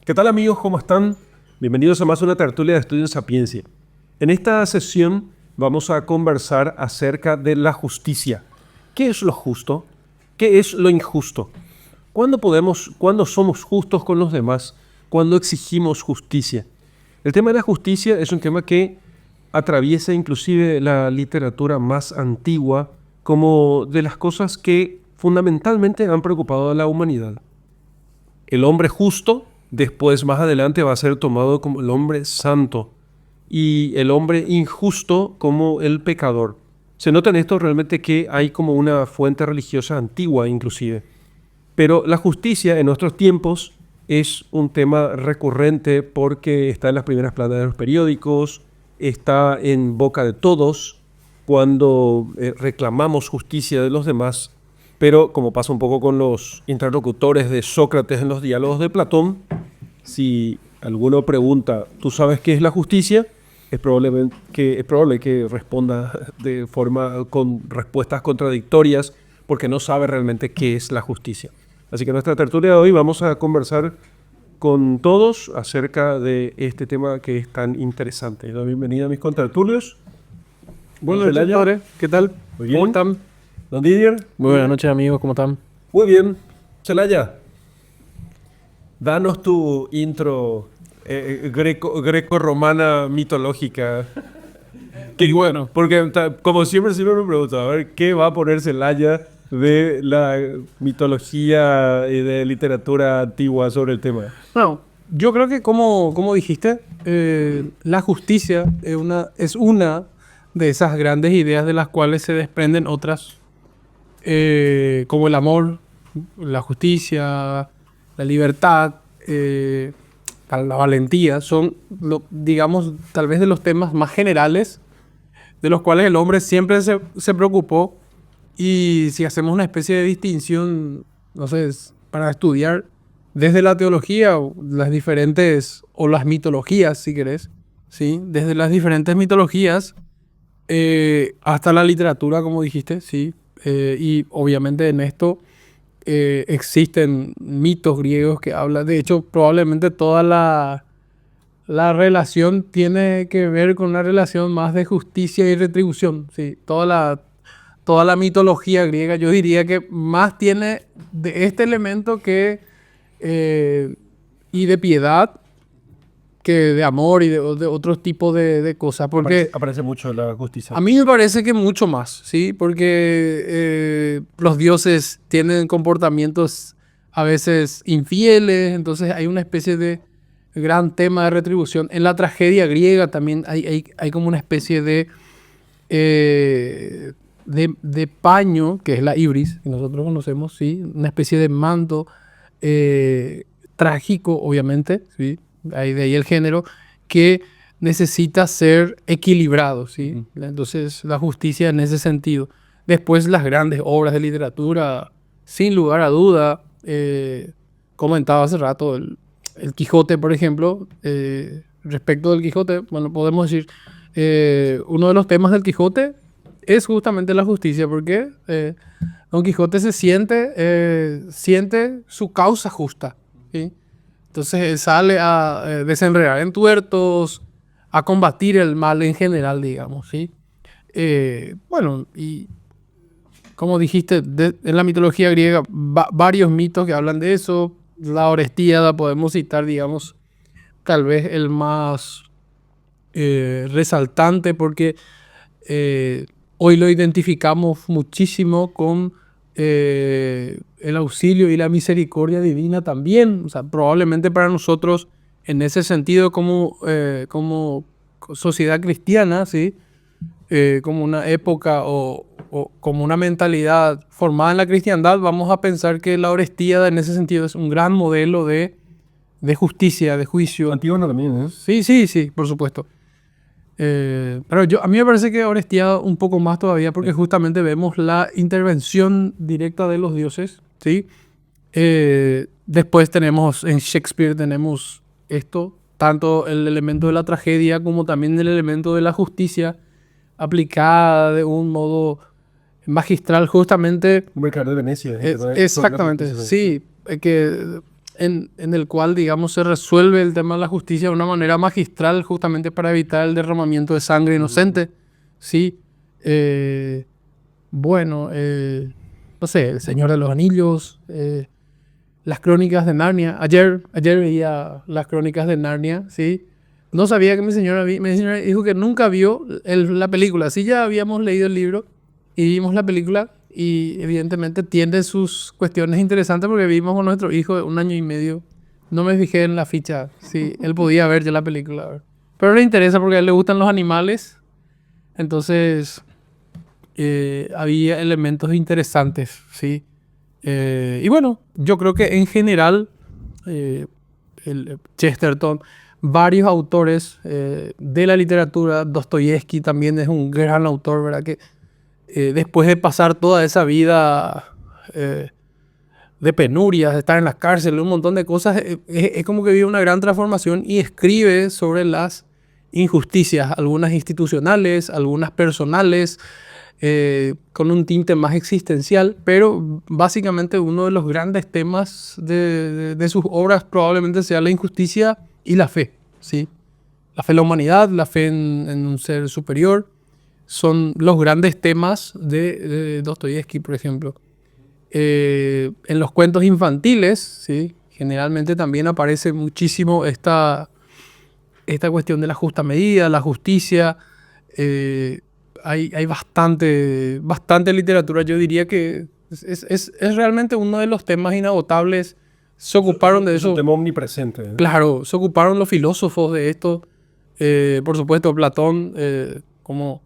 ¿Qué tal amigos? ¿Cómo están? Bienvenidos a más una tertulia de Estudio en Sapiencia. En esta sesión vamos a conversar acerca de la justicia. ¿Qué es lo justo? ¿Qué es lo injusto? ¿Cuándo somos justos con los demás? ¿Cuándo exigimos justicia? El tema de la justicia es un tema que atraviesa inclusive la literatura más antigua como de las cosas que fundamentalmente han preocupado a la humanidad. El hombre justo, después más adelante va a ser tomado como el hombre santo y el hombre injusto como el pecador. Se nota en esto realmente que hay como una fuente religiosa antigua inclusive. Pero la justicia en nuestros tiempos es un tema recurrente porque está en las primeras planas de los periódicos, está en boca de todos cuando reclamamos justicia de los demás. Pero como pasa un poco con los interlocutores de Sócrates en los diálogos de Platón, si alguno pregunta, ¿tú sabes qué es la justicia? Es probable que responda con respuestas contradictorias porque no sabe realmente qué es la justicia. Así que en nuestra tertulia de hoy vamos a conversar con todos acerca de este tema que es tan interesante. La bienvenida a mis contertulios. Buenas noches, padre. ¿Qué tal? Muy bien. ¿Cómo están? Don Didier. Muy buenas noches, amigos. ¿Cómo están? Muy bien. Celaya, danos tu intro greco-romana mitológica. Qué bueno. Porque como siempre me pregunto, a ver, ¿qué va a poner Celaya de la mitología y de literatura antigua sobre el tema? No, yo creo que como dijiste, la justicia es una de esas grandes ideas de las cuales se desprenden otras, como el amor, la justicia, la libertad, la valentía. Son, digamos, tal vez de los temas más generales de los cuales el hombre siempre se preocupó. Y si hacemos una especie de distinción, no sé, para estudiar desde la teología o las diferentes, o las mitologías, si querés, ¿sí? Desde las diferentes mitologías hasta la literatura, como dijiste, ¿sí? Y obviamente en esto existen mitos griegos que hablan, de hecho, probablemente toda la relación tiene que ver con una relación más de justicia y retribución, ¿sí? Toda la mitología griega, yo diría que más tiene de este elemento y de piedad que de amor y de otros tipos de cosas. Porque Aparece mucho la justicia. a mí me parece que mucho más, ¿sí? Porque los dioses tienen comportamientos a veces infieles, entonces hay una especie de gran tema de retribución. En la tragedia griega también hay como una especie de paño, que es la ibris, que nosotros conocemos, ¿sí? Una especie de manto trágico, obviamente, ¿sí? De ahí el género, que necesita ser equilibrado, ¿sí? Entonces, la justicia en ese sentido. Después, las grandes obras de literatura, sin lugar a duda, comentaba hace rato, el Quijote, por ejemplo, respecto del Quijote, bueno, podemos decir, uno de los temas del Quijote es justamente la justicia, porque Don Quijote siente su causa justa, ¿sí? Entonces él sale a desenredar entuertos, a combatir el mal en general, digamos, ¿sí? Bueno, y como dijiste, en la mitología griega, varios mitos que hablan de eso. La Orestíada podemos citar, digamos, tal vez el más resaltante, porque hoy lo identificamos muchísimo con el auxilio y la misericordia divina también. O sea, probablemente para nosotros, en ese sentido, como sociedad cristiana, ¿sí? Como una época o como una mentalidad formada en la cristiandad, vamos a pensar que la Orestíada en ese sentido es un gran modelo de justicia, de juicio. Antígona también, ¿eh? Sí, por supuesto. Pero a mí me parece que Orestíada un poco más todavía, porque justamente vemos la intervención directa de los dioses, ¿sí? Después en Shakespeare tenemos esto, tanto el elemento de la tragedia como también el elemento de la justicia aplicada de un modo magistral, justamente. Un mercader de Venecia. Exactamente, sí. Que en el cual, digamos, se resuelve el tema de la justicia de una manera magistral, justamente para evitar el derramamiento de sangre inocente. Sí. Bueno, no sé, El Señor de los Anillos, las Crónicas de Narnia. Ayer veía las Crónicas de Narnia, ¿sí? No sabía que mi señora dijo que nunca vio la película. Sí, ya habíamos leído el libro y vimos la película y evidentemente tiene sus cuestiones interesantes porque vimos con nuestro hijo de 1 año y medio. No me fijé en la ficha, sí, él podía ver ya la película. ¿Verdad? Pero le interesa porque a él le gustan los animales, entonces había elementos interesantes, ¿sí? Y bueno, yo creo que en general, el Chesterton, varios autores de la literatura, Dostoyevsky también es un gran autor, ¿verdad? Que después de pasar toda esa vida de penurias, de estar en la cárcel, un montón de cosas, es como que vive una gran transformación y escribe sobre las injusticias, algunas institucionales, algunas personales, con un tinte más existencial, pero básicamente uno de los grandes temas de sus obras probablemente sea la injusticia y la fe, ¿sí? La fe en la humanidad, la fe en un ser superior, son los grandes temas de Dostoyevsky, por ejemplo. En los cuentos infantiles, ¿sí? Generalmente también aparece muchísimo esta cuestión de la justa medida, la justicia. Hay bastante literatura. Yo diría que es realmente uno de los temas inagotables. Se ocuparon de eso. Es un tema omnipresente. Claro, se ocuparon los filósofos de esto. Por supuesto, Platón, como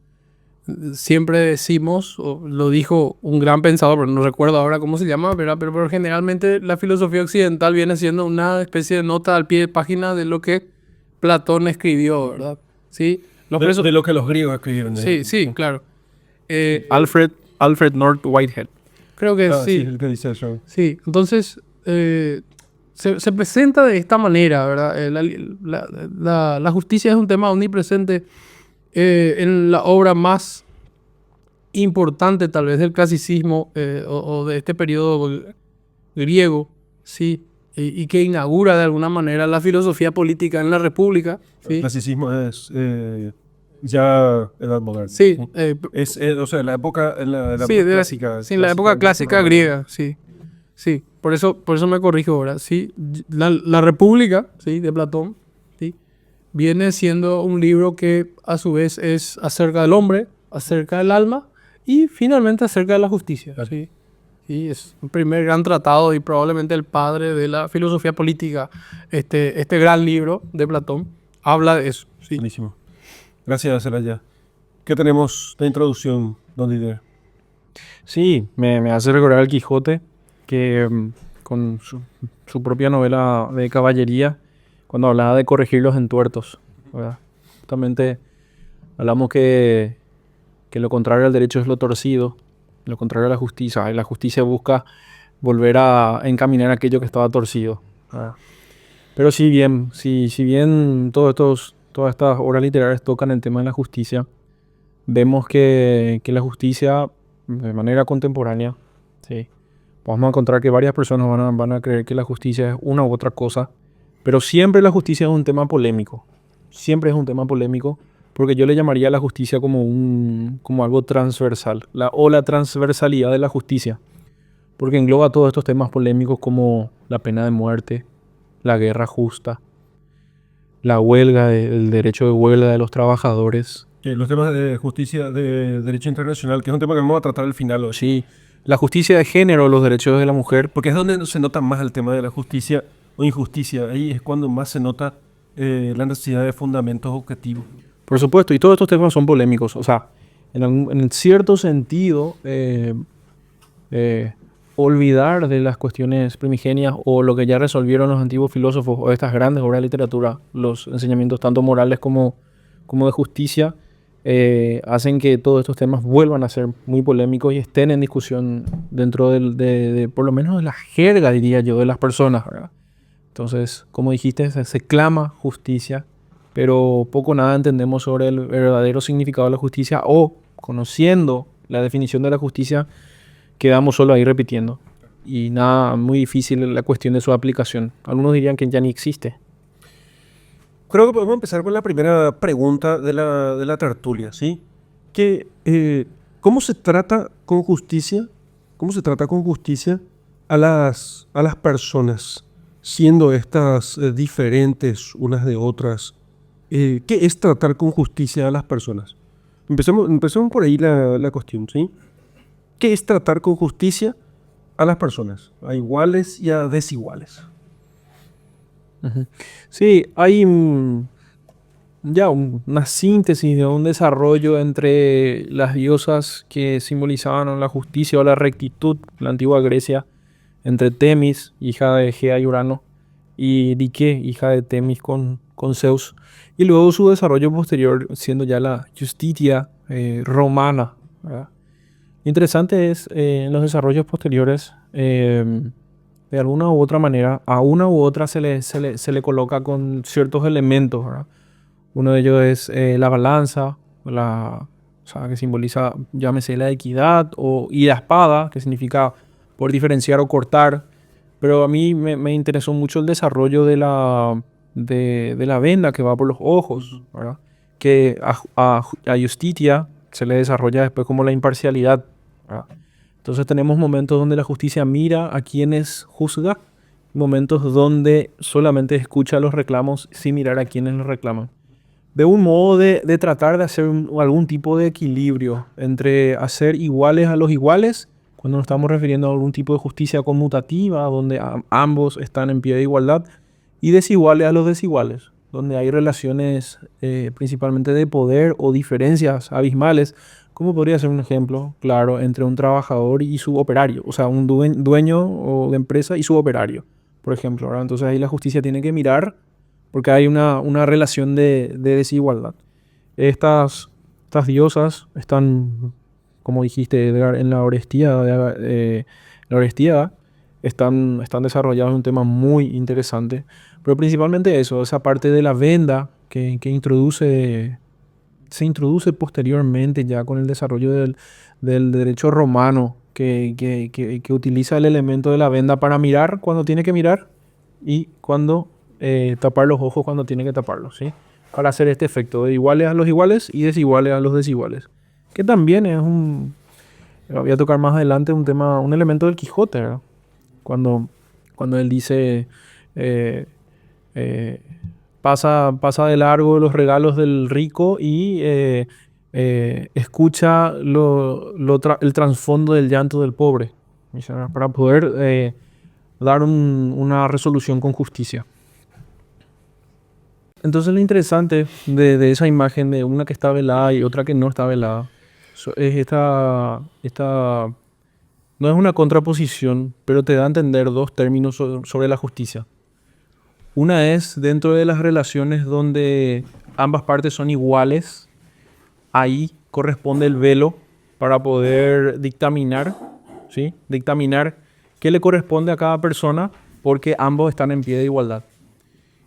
siempre decimos, o lo dijo un gran pensador, pero no recuerdo ahora cómo se llama, ¿verdad? Pero generalmente la filosofía occidental viene siendo una especie de nota al pie de página de lo que Platón escribió, ¿verdad? ¿Sí? De lo que los griegos escribieron. Sí, claro. Alfred North Whitehead. Creo que Sí, sí. el que dice eso. Sí, entonces se presenta de esta manera, ¿verdad? La justicia es un tema omnipresente en la obra más importante tal vez del clasicismo o de este periodo griego, ¿sí? Y que inaugura de alguna manera la filosofía política en la República. ¿Sí? El clasicismo es ya edad moderna. Sí. O sea, la época, la sí, época clásica. Sí, la época clásica griega, sí. Sí, por eso me corrijo ahora. Sí, la República, sí, de Platón, sí, viene siendo un libro que a su vez es acerca del hombre, acerca del alma y finalmente acerca de la justicia. Claro. Sí. Sí, es un primer gran tratado y probablemente el padre de la filosofía política. Este gran libro de Platón habla de eso. Sí. Buenísimo. Gracias, Celaya. ¿Qué tenemos de introducción, don Didier? Sí, me hace recordar al Quijote, que con su propia novela de caballería, cuando hablaba de corregir los entuertos, ¿verdad? Justamente hablamos que lo contrario al derecho es lo torcido, lo contrario a la justicia, y la justicia busca volver a encaminar aquello que estaba torcido, ¿verdad? Pero si bien todas estas obras literarias tocan el tema de la justicia, vemos que la justicia, de manera contemporánea, ¿sí? Vamos a encontrar que varias personas van a creer que la justicia es una u otra cosa, pero siempre la justicia es un tema polémico. Siempre es un tema polémico, porque yo le llamaría a la justicia como algo transversal, la transversalidad de la justicia, porque engloba todos estos temas polémicos como la pena de muerte, la guerra justa, la huelga, el derecho de huelga de los trabajadores. Los temas de justicia, de derecho internacional, que es un tema que vamos a tratar al final hoy. Sí, la justicia de género, los derechos de la mujer. Porque es donde se nota más el tema de la justicia o injusticia. Ahí es cuando más se nota la necesidad de fundamentos objetivos. Por supuesto, y todos estos temas son polémicos. O sea, en cierto sentido, olvidar de las cuestiones primigenias o lo que ya resolvieron los antiguos filósofos o estas grandes obras de literatura, los enseñamientos tanto morales como de justicia, hacen que todos estos temas vuelvan a ser muy polémicos y estén en discusión dentro de por lo menos de la jerga, diría yo, de las personas, ¿verdad? Entonces, como dijiste, se clama justicia, pero poco o nada entendemos sobre el verdadero significado de la justicia, o conociendo la definición de la justicia, quedamos solo ahí repitiendo. y nada, muy difícil la cuestión de su aplicación. Algunos dirían que ya ni existe. Creo que podemos empezar con la primera pregunta de la tertulia, ¿sí? ¿Cómo se trata con justicia? ¿Cómo se trata con justicia a las personas, siendo estas diferentes unas de otras? ¿Qué es tratar con justicia a las personas? Empecemos por ahí la cuestión, ¿sí? ¿Qué es tratar con justicia a las personas? A iguales y a desiguales. Sí, hay una síntesis de un desarrollo entre las diosas que simbolizaban la justicia o la rectitud, la antigua Grecia, entre Temis, hija de Gea y Urano, y Dike, hija de Temis con Zeus, y luego su desarrollo posterior siendo ya la justitia romana, ¿verdad? Interesante es en los desarrollos posteriores, de alguna u otra manera, a una u otra se le coloca con ciertos elementos, ¿verdad? Uno de ellos es la balanza, o sea, que simboliza, llámese la equidad, y la espada, que significa por diferenciar o cortar. Pero a mí me interesó mucho el desarrollo de la venda que va por los ojos, ¿verdad? Que a Justitia se le desarrolla después como la imparcialidad, ¿verdad? Entonces tenemos momentos donde la justicia mira a quienes juzga, momentos donde solamente escucha los reclamos sin mirar a quienes los reclaman. De un modo de tratar de hacer algún tipo de equilibrio entre hacer iguales a los iguales, cuando nos estamos refiriendo a algún tipo de justicia conmutativa, donde ambos están en pie de igualdad, y desiguales a los desiguales, donde hay relaciones principalmente de poder o diferencias abismales, como podría ser un ejemplo claro entre un trabajador y su operario, o sea, un dueño o de empresa y su operario, por ejemplo, ¿verdad? Entonces ahí la justicia tiene que mirar porque hay una relación de desigualdad. Estas diosas están, como dijiste, Edgar, en la Orestiada, están desarrolladas en un tema muy interesante, pero principalmente eso, esa parte de la venda que se introduce posteriormente ya con el desarrollo del derecho romano, que utiliza el elemento de la venda para mirar cuando tiene que mirar y cuando tapar los ojos cuando tiene que taparlos, ¿sí? Para hacer este efecto de iguales a los iguales y desiguales a los desiguales. Que también es voy a tocar más adelante un tema, un elemento del Quijote, ¿verdad? Cuando él dice, pasa de largo los regalos del rico y escucha el trasfondo del llanto del pobre, para poder dar una resolución con justicia. Entonces lo interesante de esa imagen de una que está velada y otra que no está velada es esta no es una contraposición, pero te da a entender dos términos sobre la justicia. Una es dentro de las relaciones donde ambas partes son iguales, ahí corresponde el velo para poder dictaminar, ¿sí? Dictaminar qué le corresponde a cada persona porque ambos están en pie de igualdad.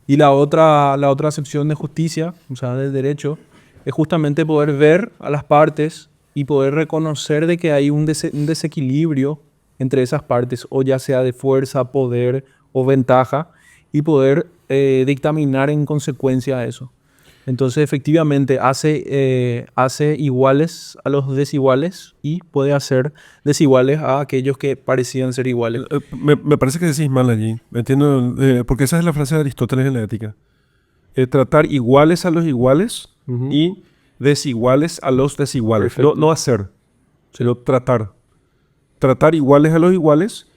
Y la otra acepción de justicia, o sea, del derecho, es justamente poder ver a las partes y poder reconocer de que hay un desequilibrio entre esas partes, o ya sea de fuerza, poder o ventaja, y poder dictaminar en consecuencia a eso. Entonces, efectivamente, hace iguales a los desiguales y puede hacer desiguales a aquellos que parecían ser iguales. Me parece que decís mal allí. Entiendo, porque esa es la frase de Aristóteles en la Ética. Tratar iguales a los iguales y desiguales a los desiguales. No hacer, sino tratar. Tratar iguales a los iguales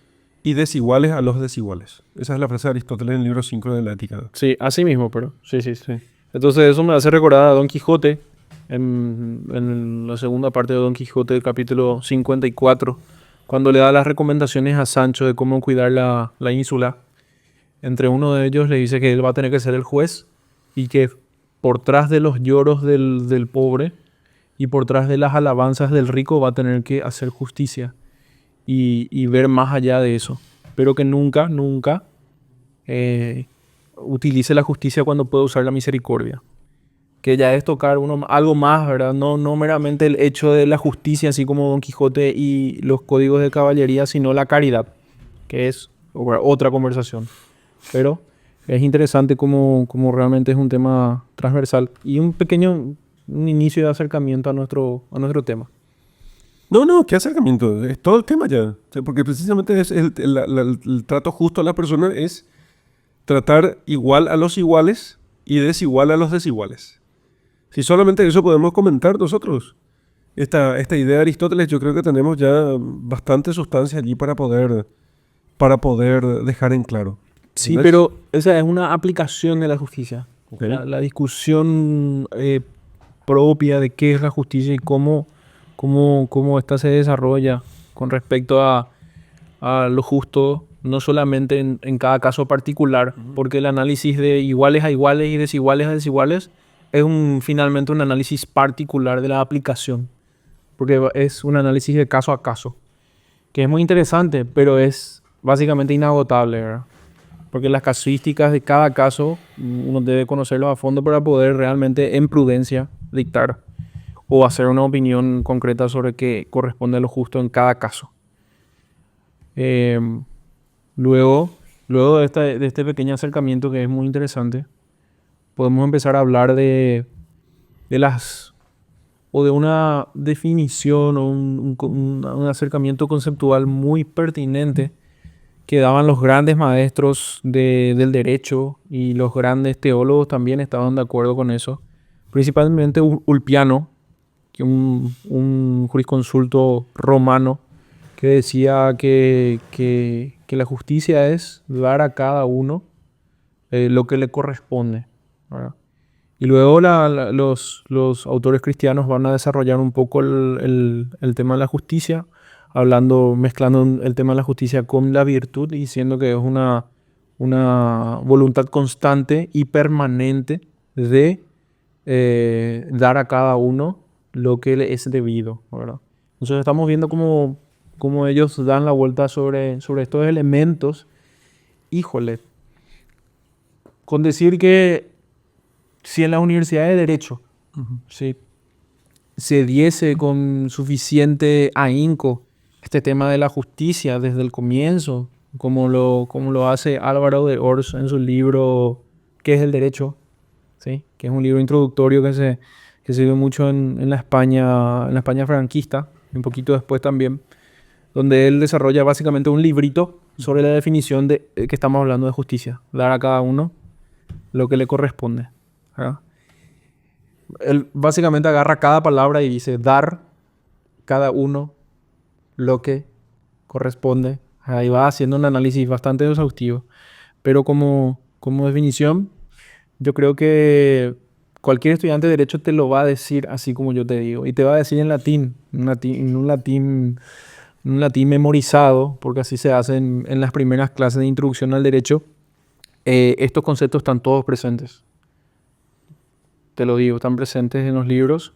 y desiguales a los desiguales. Esa es la frase de Aristóteles en el libro 5 de la Ética. Sí, así mismo, pero sí. Entonces eso me hace recordar a Don Quijote, en la segunda parte de Don Quijote, del capítulo 54, cuando le da las recomendaciones a Sancho de cómo cuidar la ínsula. Entre uno de ellos le dice que él va a tener que ser el juez y que por tras de los lloros del pobre y por tras de las alabanzas del rico va a tener que hacer justicia y ver más allá de eso. Pero que nunca utilice la justicia cuando puede usar la misericordia. Que ya es tocar algo más, ¿verdad? No meramente el hecho de la justicia, así como Don Quijote y los códigos de caballería, sino la caridad. que es otra conversación. Pero es interesante como realmente es un tema transversal y un inicio de acercamiento a nuestro tema. No, qué acercamiento. Es todo el tema ya. O sea, porque precisamente es el trato justo a la persona es tratar igual a los iguales y desigual a los desiguales. Si solamente eso podemos comentar nosotros. Esta idea de Aristóteles, yo creo que tenemos ya bastante sustancia allí para poder dejar en claro. Sí, ¿Entendés? pero esa es una aplicación de la justicia. Ok. La discusión propia de qué es la justicia y cómo ésta se desarrolla con respecto a lo justo, no solamente en cada caso particular, porque el análisis de iguales a iguales y desiguales a desiguales es finalmente un análisis particular de la aplicación, porque es un análisis de caso a caso, que es muy interesante, pero es básicamente inagotable, ¿verdad? Porque las casuísticas de cada caso uno debe conocerlos a fondo para poder realmente en prudencia dictar o hacer una opinión concreta sobre qué corresponde a lo justo en cada caso. Luego de este pequeño acercamiento que es muy interesante, podemos empezar a hablar de una definición o un acercamiento conceptual muy pertinente que daban los grandes maestros del derecho, y los grandes teólogos también estaban de acuerdo con eso. Principalmente Ulpiano, que un jurisconsulto romano, que decía que la justicia es dar a cada uno lo que le corresponde, ¿verdad? Y luego los autores cristianos van a desarrollar un poco el tema de la justicia, mezclando el tema de la justicia con la virtud, diciendo que es una voluntad constante y permanente de dar a cada uno lo que le es debido, ¿verdad? Entonces estamos viendo cómo ellos dan la vuelta sobre estos elementos. Híjole, con decir que si en las universidades de Derecho ¿sí? se diese con suficiente ahínco este tema de la justicia desde el comienzo, como lo hace Álvaro de Ors en su libro ¿Qué es el derecho? ¿Sí? Que es un libro introductorio que se dio mucho en la España franquista, un poquito después también, donde él desarrolla básicamente un librito sobre la definición de que estamos hablando de justicia, dar a cada uno lo que le corresponde, ¿verdad? Él básicamente agarra cada palabra y dice dar cada uno lo que corresponde. Ahí va haciendo un análisis bastante exhaustivo, pero como definición, yo creo que cualquier estudiante de derecho te lo va a decir así como yo te digo, y te va a decir en latín, en un latín memorizado, porque así se hace en las primeras clases de introducción al derecho. Estos conceptos están todos presentes. Te lo digo, están presentes en los libros.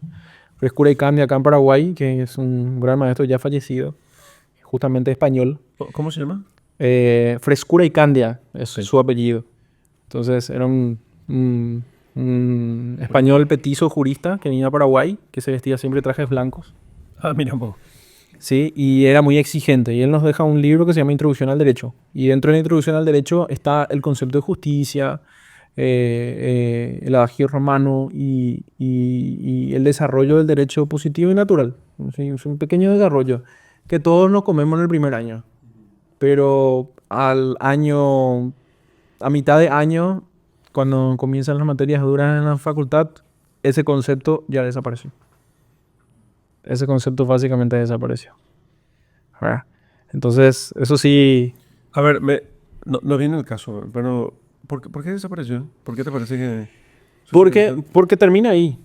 Frescura y Candia acá en Paraguay, que es un gran maestro ya fallecido, justamente español. ¿Cómo se llama? Frescura y Candia es Sí. su apellido. Entonces era un español petizo jurista que venía a Paraguay, que se vestía siempre de trajes blancos. Ah, mira vos. Sí, y era muy exigente. Y él nos deja un libro que se llama Introducción al Derecho. Y dentro de la Introducción al Derecho está el concepto de justicia, el adagio romano y el desarrollo del derecho positivo y natural. Sí, es un pequeño desarrollo que todos nos comemos en el primer año. Pero a mitad de año, cuando comienzan las materias duras en la facultad, ese concepto ya desapareció. Ese concepto básicamente desapareció, ¿verdad? Entonces, eso sí. A ver, no viene el caso, pero ¿por qué desapareció? ¿Por qué te parece que...? Porque termina ahí.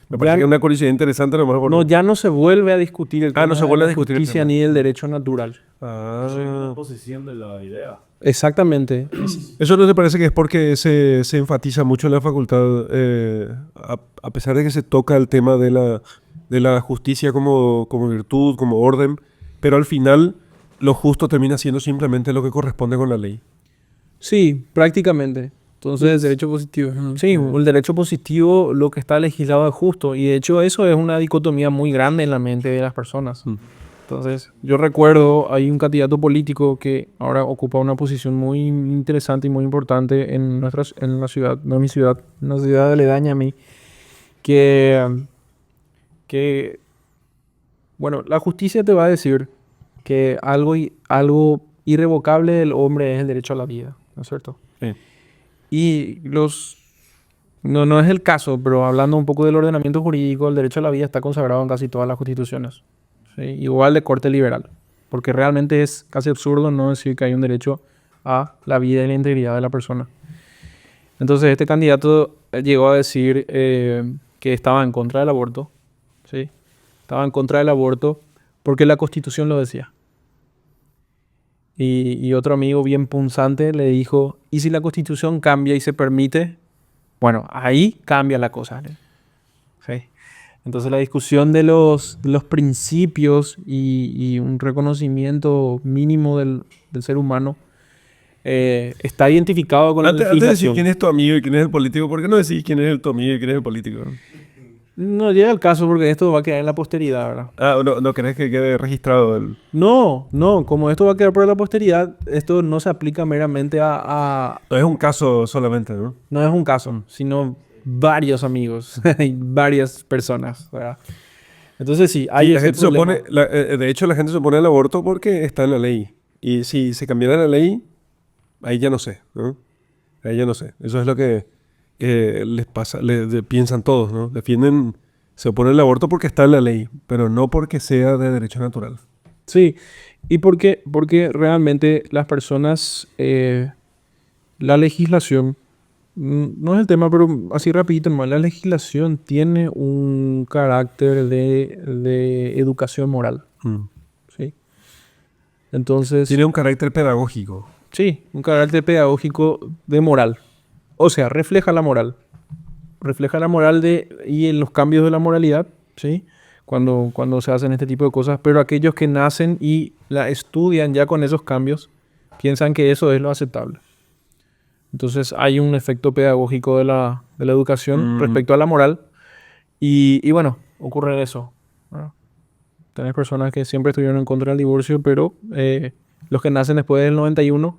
Me parece que es una curiosidad interesante, a lo mejor. No, ya no se vuelve a discutir el tema no se vuelve a de la discutir el justicia tema. ni el derecho natural. Ah. Posición de la idea. Exactamente. ¿Eso no te parece que es porque se enfatiza mucho en la facultad, a pesar de que se toca el tema de la justicia como virtud, como orden, pero al final lo justo termina siendo simplemente lo que corresponde con la ley? Sí, prácticamente. Entonces, derecho positivo. Sí, el derecho positivo, lo que está legislado es justo. Y de hecho, eso es una dicotomía muy grande en la mente de las personas. Entonces, yo recuerdo, hay un candidato político que ahora ocupa una posición muy interesante y muy importante en en la ciudad, no en mi ciudad, en una ciudad aledaña a mí, que, que, bueno, la justicia te va a decir que algo irrevocable del hombre es el derecho a la vida, ¿no es cierto? Sí. Y no es el caso, pero hablando un poco del ordenamiento jurídico, el derecho a la vida está consagrado en casi todas las constituciones. ¿Sí? Igual de corte liberal. Porque realmente es casi absurdo no decir que hay un derecho a la vida y la integridad de la persona. Entonces este candidato llegó a decir que estaba en contra del aborto. ¿Sí? Estaba en contra del aborto porque la Constitución lo decía. Y otro amigo bien punzante le dijo, ¿y si la Constitución cambia y se permite? Bueno, ahí cambia la cosa. ¿Sí? Entonces la discusión de los principios y un reconocimiento mínimo del ser humano está identificado con la Antes de decir legislación. quién es tu amigo y quién es el político, ¿por qué no decís quién es tu amigo y quién es el político? No llega al caso porque esto va a quedar en la posteridad, ¿verdad? Ah, no querés que quede registrado el... No, como esto va a quedar por la posteridad, esto no se aplica meramente a... No es un caso solamente, ¿no? No es un caso, sino varios amigos y varias personas, ¿verdad? Entonces sí, hay Sí, la ese gente se problema. opone, de hecho, la gente se opone al aborto porque está en la ley. Y si se cambiara la ley, ahí ya no sé, ¿no? Ahí ya no sé. Eso es lo que les pasa, piensan todos, ¿no? Defienden, se oponen al aborto porque está en la ley, pero no porque sea de derecho natural. Sí, y porque realmente las personas, la legislación, no es el tema, pero así rapidito nomás, la legislación tiene un carácter de educación moral, Mm. ¿sí? Entonces, Tiene un carácter pedagógico. sí, un carácter pedagógico de moral. O sea, refleja la moral. Refleja la moral y en los cambios de la moralidad, ¿sí? Cuando se hacen este tipo de cosas. Pero aquellos que nacen y la estudian ya con esos cambios, piensan que eso es lo aceptable. Entonces hay un efecto pedagógico de la educación respecto a la moral. Y bueno, ocurre eso, ¿verdad? Tenés personas que siempre estuvieron en contra del divorcio, pero los que nacen después del 91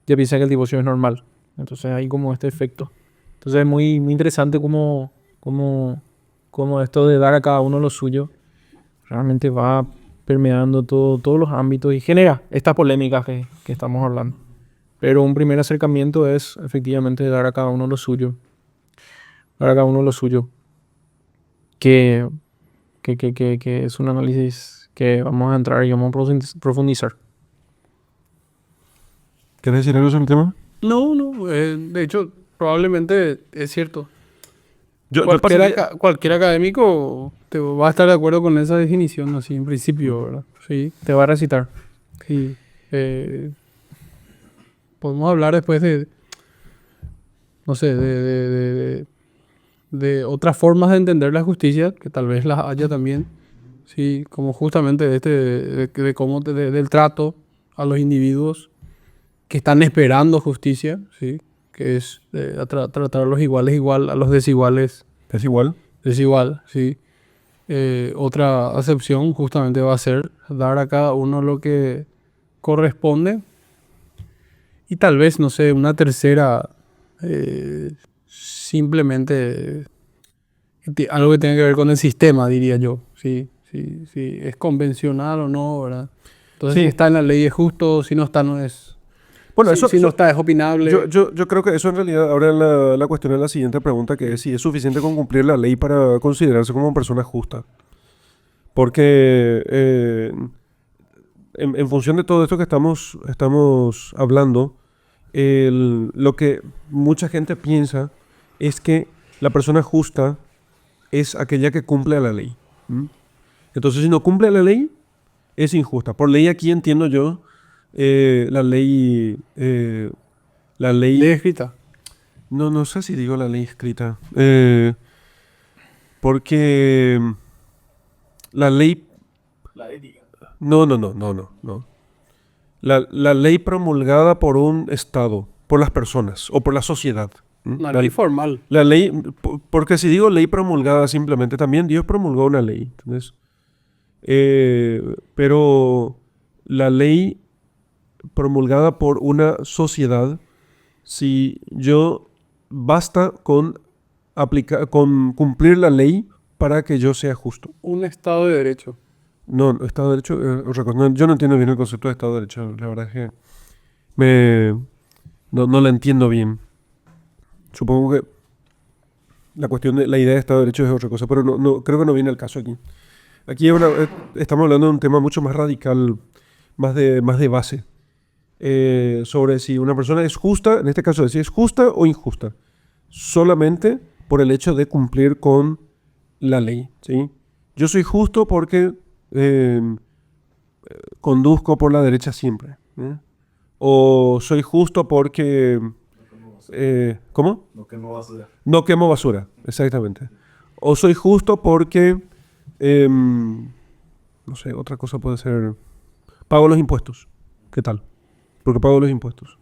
ya piensan que el divorcio es normal. Entonces hay como este efecto. Entonces es muy, muy interesante cómo esto de dar a cada uno lo suyo realmente va permeando todos los ámbitos y genera estas polémicas que estamos hablando. Pero un primer acercamiento es efectivamente dar a cada uno lo suyo. Dar a cada uno lo suyo. Que es un análisis que vamos a entrar y vamos a profundizar. ¿Quieres decir algo sobre el tema? No, de hecho, probablemente es cierto. Yo Cualquier académico te va a estar de acuerdo con esa definición, así en principio, ¿verdad? Sí, Te va a recitar. sí. Podemos hablar después no sé, de otras formas de entender la justicia, que tal vez las haya también, sí, como justamente de cómo del trato a los individuos que están esperando justicia, sí, que es tratar a los iguales igual, a los desiguales ¿Es igual? desigual, sí. Otra acepción justamente va a ser dar a cada uno lo que corresponde y tal vez, no sé, una tercera simplemente algo que tenga que ver con el sistema, diría yo, sí, es convencional o no, ¿verdad? Entonces, Sí. si está en la ley es justo, si no está no es... Bueno, si no está es opinable. yo creo que eso en realidad ahora la cuestión es la siguiente pregunta, que es si es suficiente con cumplir la ley para considerarse como persona justa. Porque en función de todo esto que estamos hablando, lo que mucha gente piensa es que la persona justa es aquella que cumple la ley. ¿Mm? Entonces, si no cumple la ley, es injusta. Por ley aquí entiendo yo la ley... Ley escrita. No sé si digo la ley escrita. Porque la ley... No. La ley promulgada por un Estado, por las personas o por la sociedad. ¿Mm? Una ley formal. La ley, porque si digo ley promulgada simplemente, también Dios promulgó una ley. Entonces, Pero la ley promulgada por una sociedad, si yo basta con con cumplir la ley para que yo sea justo. Un Estado de Derecho. No, Estado de Derecho, yo no entiendo bien el concepto de Estado de Derecho, la verdad es que no la entiendo bien. Supongo que la cuestión de la idea de Estado de Derecho es otra cosa, pero creo que no viene al caso aquí. Aquí estamos hablando de un tema mucho más radical, más de base, sobre si una persona es justa, en este caso, si es justa o injusta, solamente por el hecho de cumplir con la ley, ¿sí? Yo soy justo porque conduzco por la derecha siempre, ¿eh? O soy justo porque... ¿cómo? No quemo basura. No quemo basura, exactamente. O soy justo porque... no sé, otra cosa puede ser... Pago los impuestos. ¿Qué tal? Porque pago los impuestos.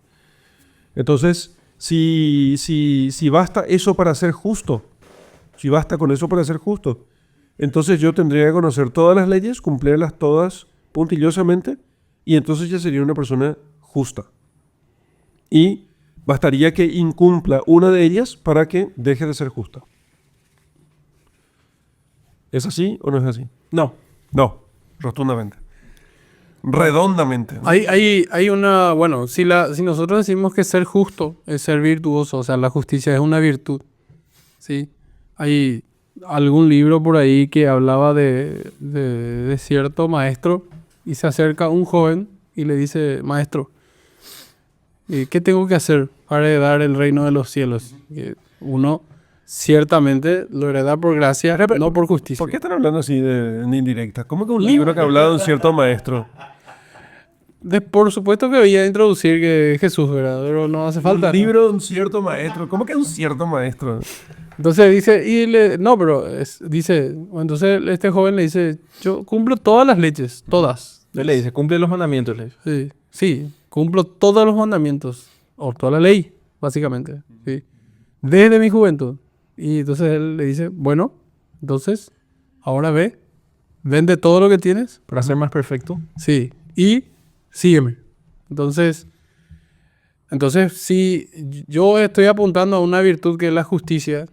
Entonces, si basta eso para ser justo, si basta con eso para ser justo, entonces yo tendría que conocer todas las leyes, cumplirlas todas puntillosamente, y entonces ya sería una persona justa. Y bastaría que incumpla una de ellas para que deje de ser justa. ¿Es así o no es así? No. No, rotundamente. Redondamente. Hay una, bueno, si nosotros decimos que ser justo es ser virtuoso, o sea, la justicia es una virtud, ¿sí? Hay algún libro por ahí que hablaba de cierto maestro y se acerca un joven y le dice, maestro, ¿qué tengo que hacer para heredar el reino de los cielos? Que uno ciertamente lo hereda por gracia, no por justicia. ¿Por qué están hablando así en indirecta? ¿Cómo que un libro que hablaba de un cierto maestro? Por supuesto que debía introducir que es Jesús, ¿verdad? Pero no hace falta. Un libro de un cierto maestro. ¿Cómo que un cierto maestro? Entonces dice, dice, entonces este joven le dice, yo cumplo todas las leyes, todas. Él le dice, cumple los mandamientos. Le dice. Sí, sí, cumplo todos los mandamientos, o toda la ley, básicamente, sí, desde mi juventud. Y entonces él le dice, bueno, entonces, ahora vende todo lo que tienes. Para ser más perfecto. Sí, y sígueme. Entonces, si yo estoy apuntando a una virtud que es la justicia,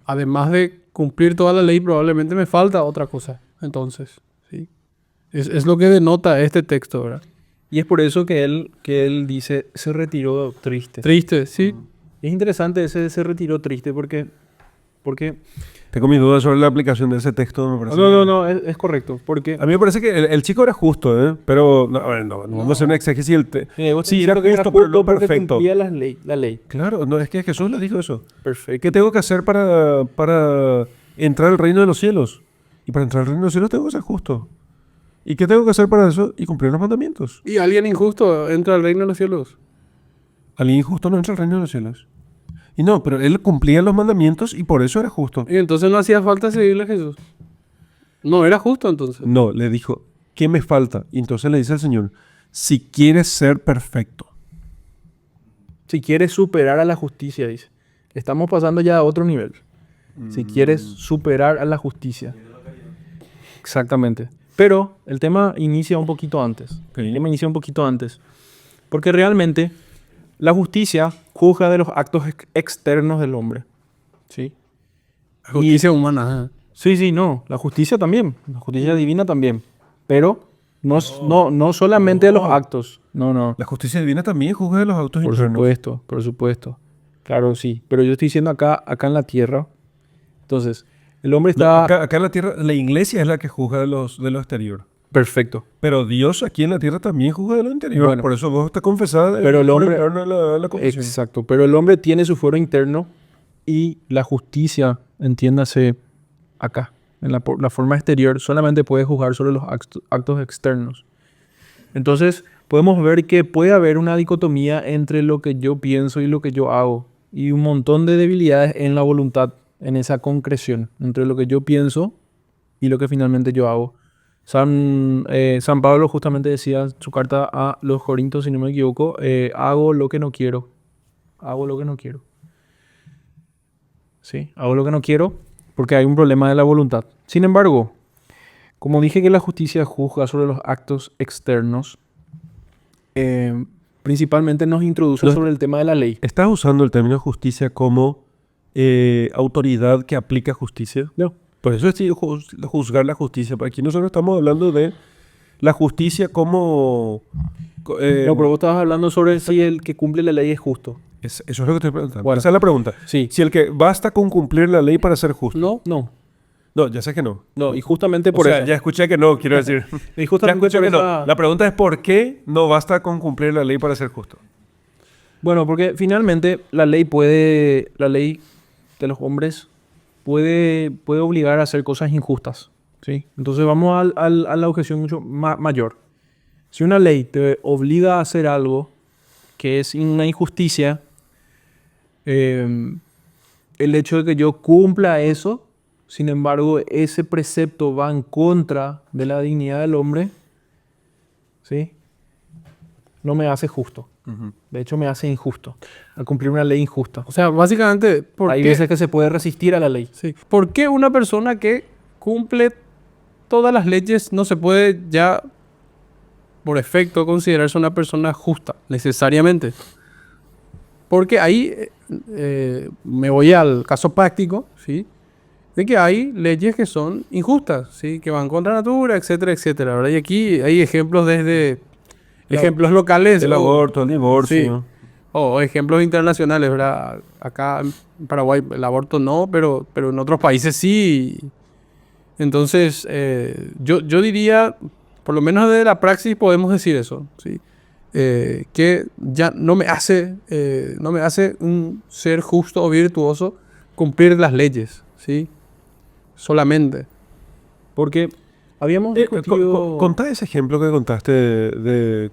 además de cumplir toda la ley, probablemente me falta otra cosa. Entonces, sí. Es lo que denota este texto, ¿verdad? Y es por eso que él dice, se retiró triste. Triste, sí. Es interesante ese se retiró triste porque Tengo mis dudas sobre la aplicación de ese texto. Me parece no, es correcto. Porque A mí me parece que el chico era justo, ¿eh? Pero, a ver, no vamos a hacer una exegesis. Sí, era justo, pero no perfecto. Cumplía la ley. Claro, no, es que Jesús le dijo eso. Perfecto. ¿Qué tengo que hacer para entrar al reino de los cielos? Y para entrar al reino de los cielos tengo que ser justo. ¿Y qué tengo que hacer para eso? Y cumplir los mandamientos. Y alguien injusto entra al reino de los cielos. Alguien injusto no entra al reino de los cielos. Y no, pero él cumplía los mandamientos y por eso era justo. Y entonces no hacía falta seguirle a Jesús. No era justo entonces. No, le dijo, ¿qué me falta? Y entonces le dice al Señor, si quieres ser perfecto. Si quieres superar a la justicia, dice. Estamos pasando ya a otro nivel. Si quieres superar a la justicia. Exactamente. Pero el tema inicia un poquito antes. El tema inicia un poquito antes. Porque realmente la justicia juzga de los actos externos del hombre. ¿Sí? La justicia humana. Sí, no. La justicia también. La justicia divina también. Pero no solamente de los actos. No. La justicia divina también juzga de los autos internos. Por supuesto. Claro, sí. Pero yo estoy diciendo acá en la tierra. Entonces, el hombre está... No, acá en la tierra, la iglesia es la que juzga de lo exterior. Perfecto. Pero Dios aquí en la tierra también juzga de lo interior. Bueno, por eso vos estás confesada. Pero el hombre... La confesión. Exacto. Pero el hombre tiene su fuero interno y la justicia, entiéndase acá, en la forma exterior, solamente puede juzgar sobre los actos externos. Entonces, podemos ver que puede haber una dicotomía entre lo que yo pienso y lo que yo hago. Y un montón de debilidades en la voluntad, en esa concreción entre lo que yo pienso y lo que finalmente yo hago. San Pablo justamente decía en su carta a los Corintios, si no me equivoco, hago lo que no quiero. Hago lo que no quiero. Sí, hago lo que no quiero porque hay un problema de la voluntad. Sin embargo, Como dije que la justicia juzga sobre los actos externos, principalmente nos introduce sobre el tema de la ley. ¿Estás usando el término justicia como autoridad que aplica justicia? No. Por eso es juzgar la justicia. Aquí nosotros estamos hablando de la justicia como... No, pero vos estabas hablando sobre si el que cumple la ley es justo. eso es lo que estoy preguntando. Bueno. Esa es la pregunta. Sí. Si el que basta con cumplir la ley para ser justo. No, no. No, ya sé que no. No, y justamente O por sea, eso. ya escuché que no, quiero decir. Y Ya justamente escuché por que no. esa- La pregunta es ¿por qué no basta con cumplir la ley para ser justo? Bueno, porque finalmente la ley de los hombres puede obligar a hacer cosas injustas, ¿sí? Entonces vamos a la objeción mucho mayor. Si una ley te obliga a hacer algo que es una injusticia, el hecho de que yo cumpla eso, sin embargo, ese precepto va en contra de la dignidad del hombre, ¿sí? No me hace justo. De hecho, me hace injusto al cumplir una ley injusta. O sea, básicamente, Hay veces que se puede resistir a la ley. Sí. ¿Por qué una persona que cumple todas las leyes no se puede ya, por efecto, considerarse una persona justa, necesariamente? Porque ahí me voy al caso práctico, ¿sí? De que hay leyes que son injustas, ¿sí? Que van contra la natura, etcétera, etcétera, ¿verdad? Y aquí hay ejemplos desde ejemplos locales El o- aborto, el divorcio. Sí. O ejemplos internacionales, ¿verdad? Acá en Paraguay el aborto no, pero en otros países sí. Entonces, yo diría, por lo menos desde la praxis podemos decir eso, ¿sí? Que ya no me hace un ser justo o virtuoso cumplir las leyes, ¿sí? Solamente. Porque habíamos discutido... Contá ese ejemplo que contaste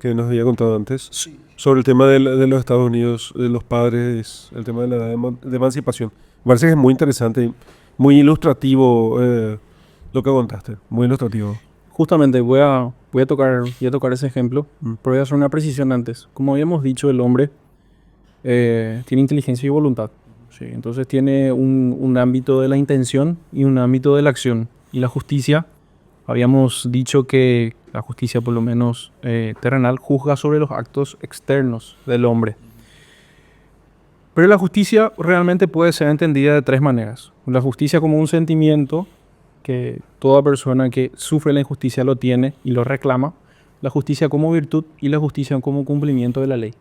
que nos había contado antes sobre el tema de los Estados Unidos, de los padres, el tema de la edad de emancipación. Me parece que es muy interesante y muy ilustrativo lo que contaste. Muy ilustrativo. Justamente voy a tocar ese ejemplo, pero voy a hacer una precisión antes. Como habíamos dicho, el hombre tiene inteligencia y voluntad. Sí, entonces tiene un ámbito de la intención y un ámbito de la acción. Y la justicia, habíamos dicho que la justicia, por lo menos terrenal, juzga sobre los actos externos del hombre. Pero la justicia realmente puede ser entendida de tres maneras. La justicia como un sentimiento que toda persona que sufre la injusticia lo tiene y lo reclama. La justicia como virtud y la justicia como cumplimiento de la ley.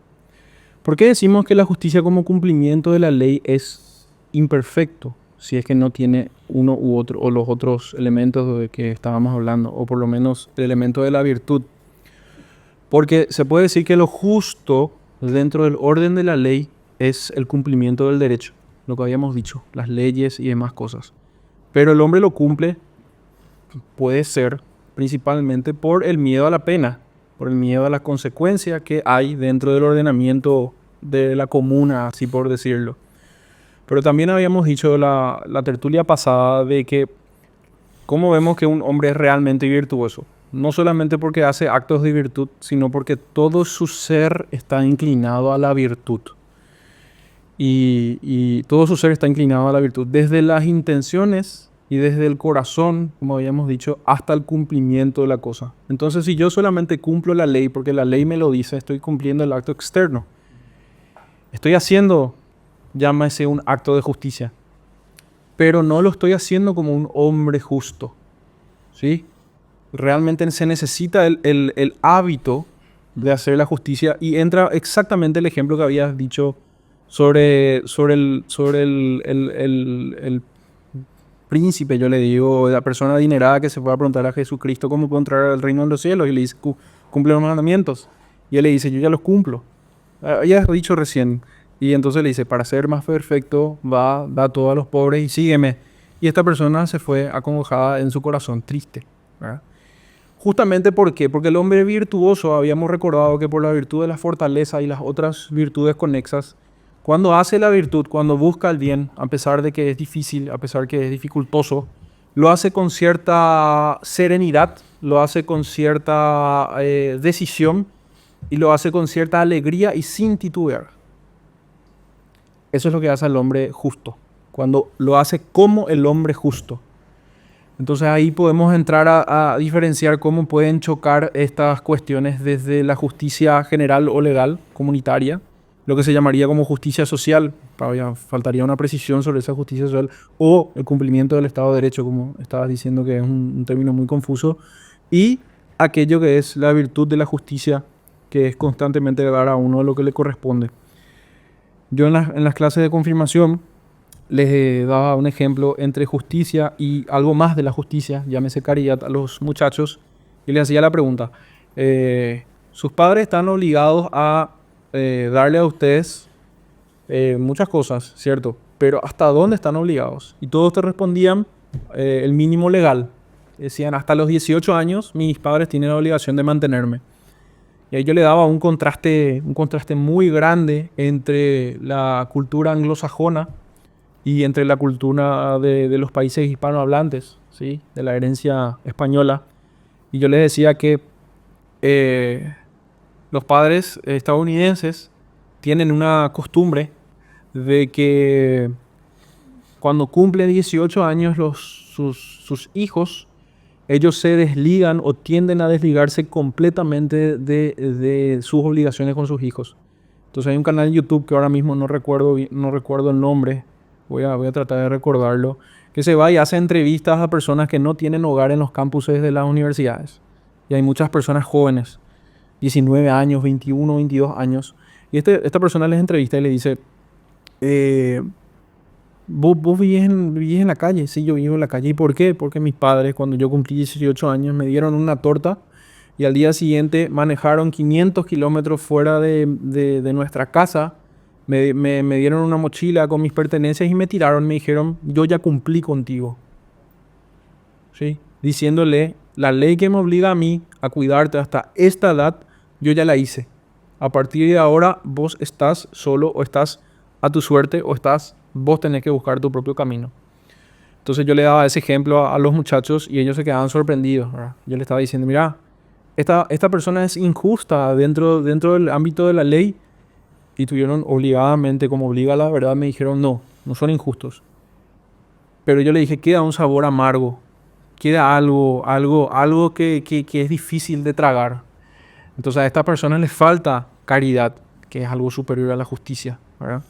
¿Por qué decimos que la justicia como cumplimiento de la ley es imperfecto si es que no tiene uno u otro o los otros elementos de que estábamos hablando, o por lo menos el elemento de la virtud? Porque se puede decir que lo justo dentro del orden de la ley es el cumplimiento del derecho, lo que habíamos dicho, las leyes y demás cosas. Pero el hombre lo cumple, puede ser principalmente por el miedo a la pena, por el miedo a la consecuencia que hay dentro del ordenamiento de la comuna, así por decirlo. Pero también habíamos dicho la tertulia pasada de que cómo vemos que un hombre es realmente virtuoso. No solamente porque hace actos de virtud, sino porque todo su ser está inclinado a la virtud. Y todo su ser está inclinado a la virtud, desde las intenciones y desde el corazón, como habíamos dicho, hasta el cumplimiento de la cosa. Entonces, si yo solamente cumplo la ley porque la ley me lo dice, estoy cumpliendo el acto externo. Estoy haciendo, llámese, un acto de justicia, pero no lo estoy haciendo como un hombre justo, ¿sí? Realmente se necesita el hábito de hacer la justicia, y entra exactamente el ejemplo que habías dicho sobre el príncipe, yo le digo, la persona adinerada que se fue a preguntar a Jesucristo cómo puedo entrar al reino de los cielos, y le dice, cumple los mandamientos. Y él le dice, yo ya los cumplo. Ya has dicho recién. Y entonces le dice, para ser más perfecto, va, da todo a los pobres y sígueme. Y esta persona se fue acongojada en su corazón, triste, ¿verdad? Justamente, ¿por qué? Porque el hombre virtuoso, habíamos recordado que por la virtud de la fortaleza y las otras virtudes conexas, cuando hace la virtud, cuando busca el bien, a pesar de que es difícil, a pesar que es dificultoso, lo hace con cierta serenidad, lo hace con cierta decisión y lo hace con cierta alegría y sin titubear. Eso es lo que hace el hombre justo, cuando lo hace como el hombre justo. Entonces ahí podemos entrar a diferenciar cómo pueden chocar estas cuestiones desde la justicia general o legal comunitaria, lo que se llamaría como justicia social. Todavía faltaría una precisión sobre esa justicia social, o el cumplimiento del Estado de Derecho, como estabas diciendo, que es un término muy confuso, y aquello que es la virtud de la justicia, que es constantemente dar a uno lo que le corresponde. Yo en las clases de confirmación les daba un ejemplo entre justicia y algo más de la justicia, llámese caridad, a los muchachos, y les hacía la pregunta: sus padres están obligados a darle a ustedes muchas cosas, ¿cierto? Pero ¿hasta dónde están obligados? Y todos te respondían el mínimo legal. Decían: hasta los 18 años mis padres tienen la obligación de mantenerme. Y ahí yo le daba un contraste muy grande entre la cultura anglosajona y entre la cultura de los países hispanohablantes, ¿sí? De la herencia española. Y yo les decía que los padres estadounidenses tienen una costumbre de que cuando cumplen 18 años sus hijos, ellos se desligan o tienden a desligarse completamente de sus obligaciones con sus hijos. Entonces hay un canal en YouTube que ahora mismo no recuerdo el nombre, voy a tratar de recordarlo, que se va y hace entrevistas a personas que no tienen hogar en los campuses de las universidades. Y hay muchas personas jóvenes, 19 años, 21, 22 años. Y esta persona les entrevista y le dice: ¿Vos vivís en la calle? Sí, yo vivo en la calle. ¿Y por qué? Porque mis padres, cuando yo cumplí 18 años, me dieron una torta y al día siguiente manejaron 500 kilómetros fuera de nuestra casa. Me dieron una mochila con mis pertenencias y me tiraron. Me dijeron: yo ya cumplí contigo. ¿Sí? Diciéndole: la ley que me obliga a mí a cuidarte hasta esta edad, yo ya la hice. A partir de ahora vos estás solo, o estás a tu suerte, o vos tenés que buscar tu propio camino. Entonces yo le daba ese ejemplo a los muchachos y ellos se quedaban sorprendidos, ¿verdad? Yo les estaba diciendo: mira, esta persona es injusta dentro del ámbito de la ley. Y tuvieron obligadamente, como obliga la verdad, me dijeron: no son injustos. Pero yo le dije: queda un sabor amargo, queda algo que es difícil de tragar. Entonces a estas personas les falta caridad, que es algo superior a la justicia, ¿verdad?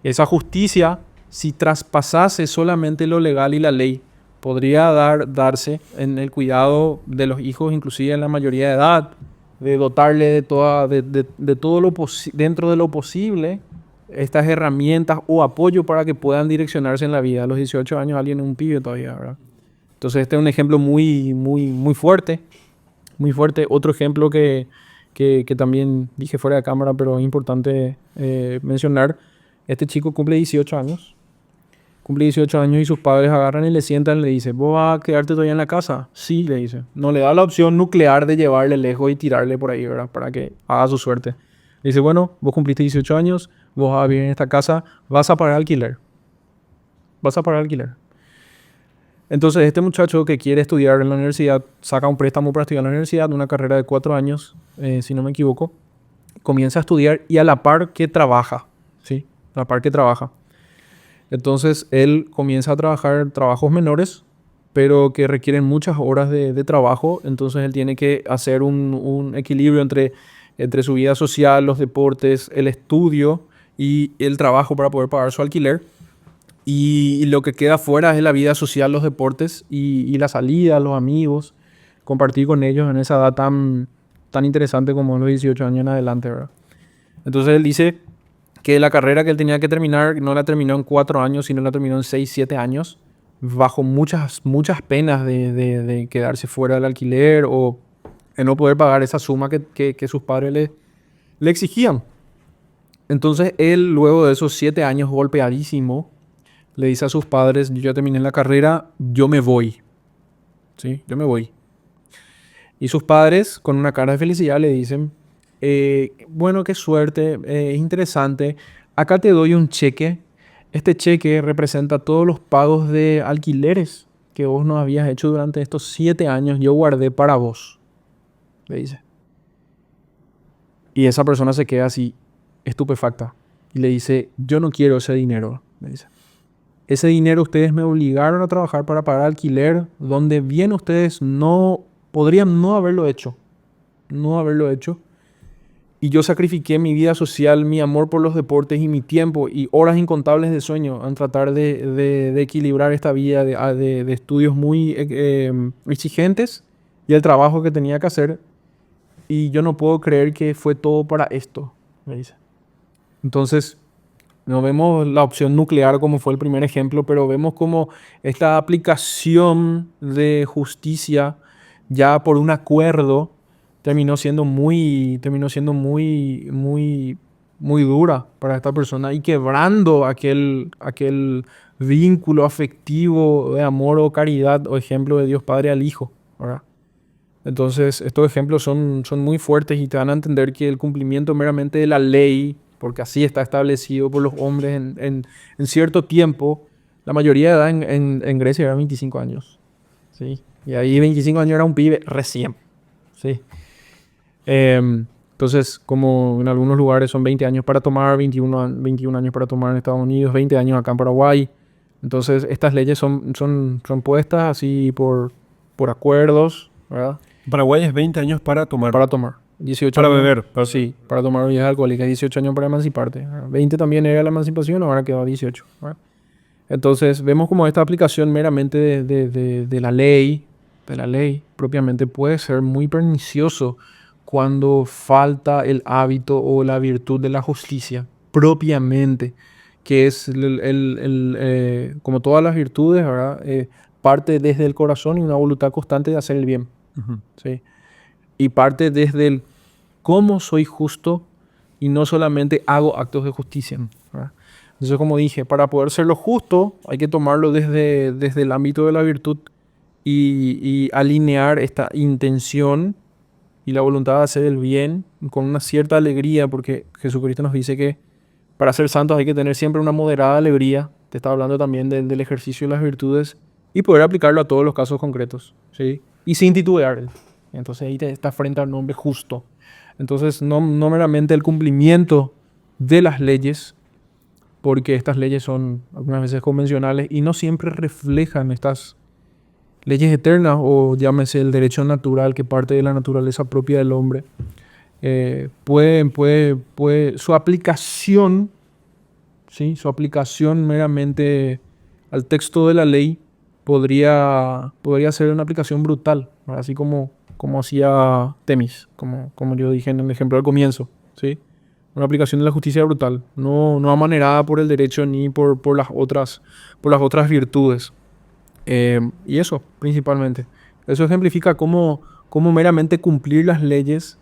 Y esa justicia, si traspasase solamente lo legal y la ley, podría darse en el cuidado de los hijos, inclusive en la mayoría de edad, de dotarle de todo dentro de lo posible estas herramientas o apoyo para que puedan direccionarse en la vida. A los 18 años alguien es un pibe todavía, ¿verdad? Entonces este es un ejemplo muy, muy, muy fuerte. Muy fuerte. Otro ejemplo que también dije fuera de cámara, pero es importante mencionar. Este chico cumple 18 años. Cumple 18 años y sus padres agarran y le sientan y le dicen: ¿vos vas a quedarte todavía en la casa? Sí, le dice. No le da la opción nuclear de llevarle lejos y tirarle por ahí, ¿verdad? Para que haga su suerte. Le dice: bueno, vos cumpliste 18 años, vos vas a vivir en esta casa, vas a pagar alquiler. Vas a pagar alquiler. Entonces este muchacho que quiere estudiar en la universidad saca un préstamo para estudiar en la universidad, una carrera de 4 años, si no me equivoco. Comienza a estudiar y a la par que trabaja, ¿sí? A la par que trabaja. Entonces él comienza a trabajar trabajos menores, pero que requieren muchas horas de trabajo. Entonces él tiene que hacer un equilibrio entre su vida social, los deportes, el estudio y el trabajo para poder pagar su alquiler. Y lo que queda fuera es la vida social, los deportes y la salida, los amigos, compartir con ellos en esa edad tan interesante como los 18 años en adelante, ¿verdad? Entonces él dice que la carrera que él tenía que terminar no la terminó en 4 años, sino la terminó en 6, 7 años, bajo muchas penas de quedarse fuera del alquiler o de no poder pagar esa suma que sus padres le exigían. Entonces él, luego de esos 7 años golpeadísimo, le dice a sus padres: yo ya terminé la carrera, yo me voy. ¿Sí? Yo me voy. Y sus padres, con una cara de felicidad, le dicen: bueno, qué suerte, es interesante. Acá te doy un cheque. Este cheque representa todos los pagos de alquileres que vos nos habías hecho durante estos 7 años. Yo guardé para vos, le dice. Y esa persona se queda así, estupefacta. Y le dice: yo no quiero ese dinero, le dice. ese dinero ustedes me obligaron a trabajar para pagar alquiler, donde bien ustedes no podrían no haberlo hecho. No haberlo hecho. Y yo sacrifiqué mi vida social, mi amor por los deportes y mi tiempo y horas incontables de sueño en tratar de equilibrar esta vida de estudios muy exigentes y el trabajo que tenía que hacer. Y yo no puedo creer que fue todo para esto, me dice. Entonces, no vemos la opción nuclear como fue el primer ejemplo, pero vemos como esta aplicación de justicia ya por un acuerdo terminó siendo muy dura para esta persona y quebrando aquel vínculo afectivo de amor o caridad o ejemplo de Dios Padre al Hijo, ¿verdad? Entonces, estos ejemplos son muy fuertes y te dan a entender que el cumplimiento meramente de la ley, porque así está establecido por los hombres en cierto tiempo, la mayoría de edad en Grecia era 25 años, ¿sí? Y ahí 25 años era un pibe recién, ¿sí? Entonces, como en algunos lugares son 20 años para tomar, 21 años para tomar en Estados Unidos, 20 años acá en Paraguay. Entonces, estas leyes son puestas así por acuerdos, ¿verdad? Paraguay es 20 años para tomar. Para tomar. 18 Para años, beber. Sí, para tomar bebidas alcohólicas. 18 años para emanciparte. 20 también era la emancipación, ahora quedó 18. ¿Verdad? Entonces, vemos como esta aplicación meramente de la ley propiamente puede ser muy pernicioso cuando falta el hábito o la virtud de la justicia propiamente, que es como todas las virtudes, ¿verdad? Parte desde el corazón y una voluntad constante de hacer el bien. Uh-huh. ¿Sí? Y parte desde el cómo soy justo y no solamente hago actos de justicia, ¿verdad? Entonces, como dije, para poder ser lo justo hay que tomarlo desde el ámbito de la virtud y alinear esta intención y la voluntad de hacer el bien con una cierta alegría, porque Jesucristo nos dice que para ser santos hay que tener siempre una moderada alegría. Te estaba hablando también del ejercicio de las virtudes y poder aplicarlo a todos los casos concretos, ¿sí? Y sin titubear. Entonces ahí te está frente al nombre justo. Entonces no meramente el cumplimiento de las leyes, porque estas leyes son algunas veces convencionales y no siempre reflejan estas leyes eternas o llámese el derecho natural que parte de la naturaleza propia del hombre. Su aplicación, ¿sí? Su aplicación meramente al texto de la ley podría ser una aplicación brutal, ¿verdad? Así como hacía Temis, como yo dije en el ejemplo al comienzo, ¿sí? Una aplicación de la justicia brutal, no amanerada por el derecho ni por las otras virtudes. Y eso, principalmente. Eso ejemplifica cómo meramente cumplir las leyes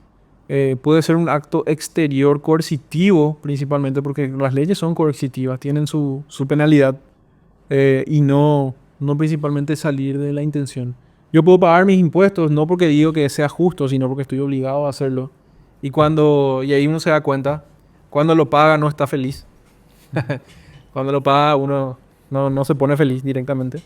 puede ser un acto exterior coercitivo, principalmente porque las leyes son coercitivas, tienen su penalidad y no principalmente salir de la intención. Yo puedo pagar mis impuestos no porque digo que sea justo, sino porque estoy obligado a hacerlo. Y ahí uno se da cuenta, cuando lo paga no está feliz. Cuando lo paga uno no se pone feliz directamente.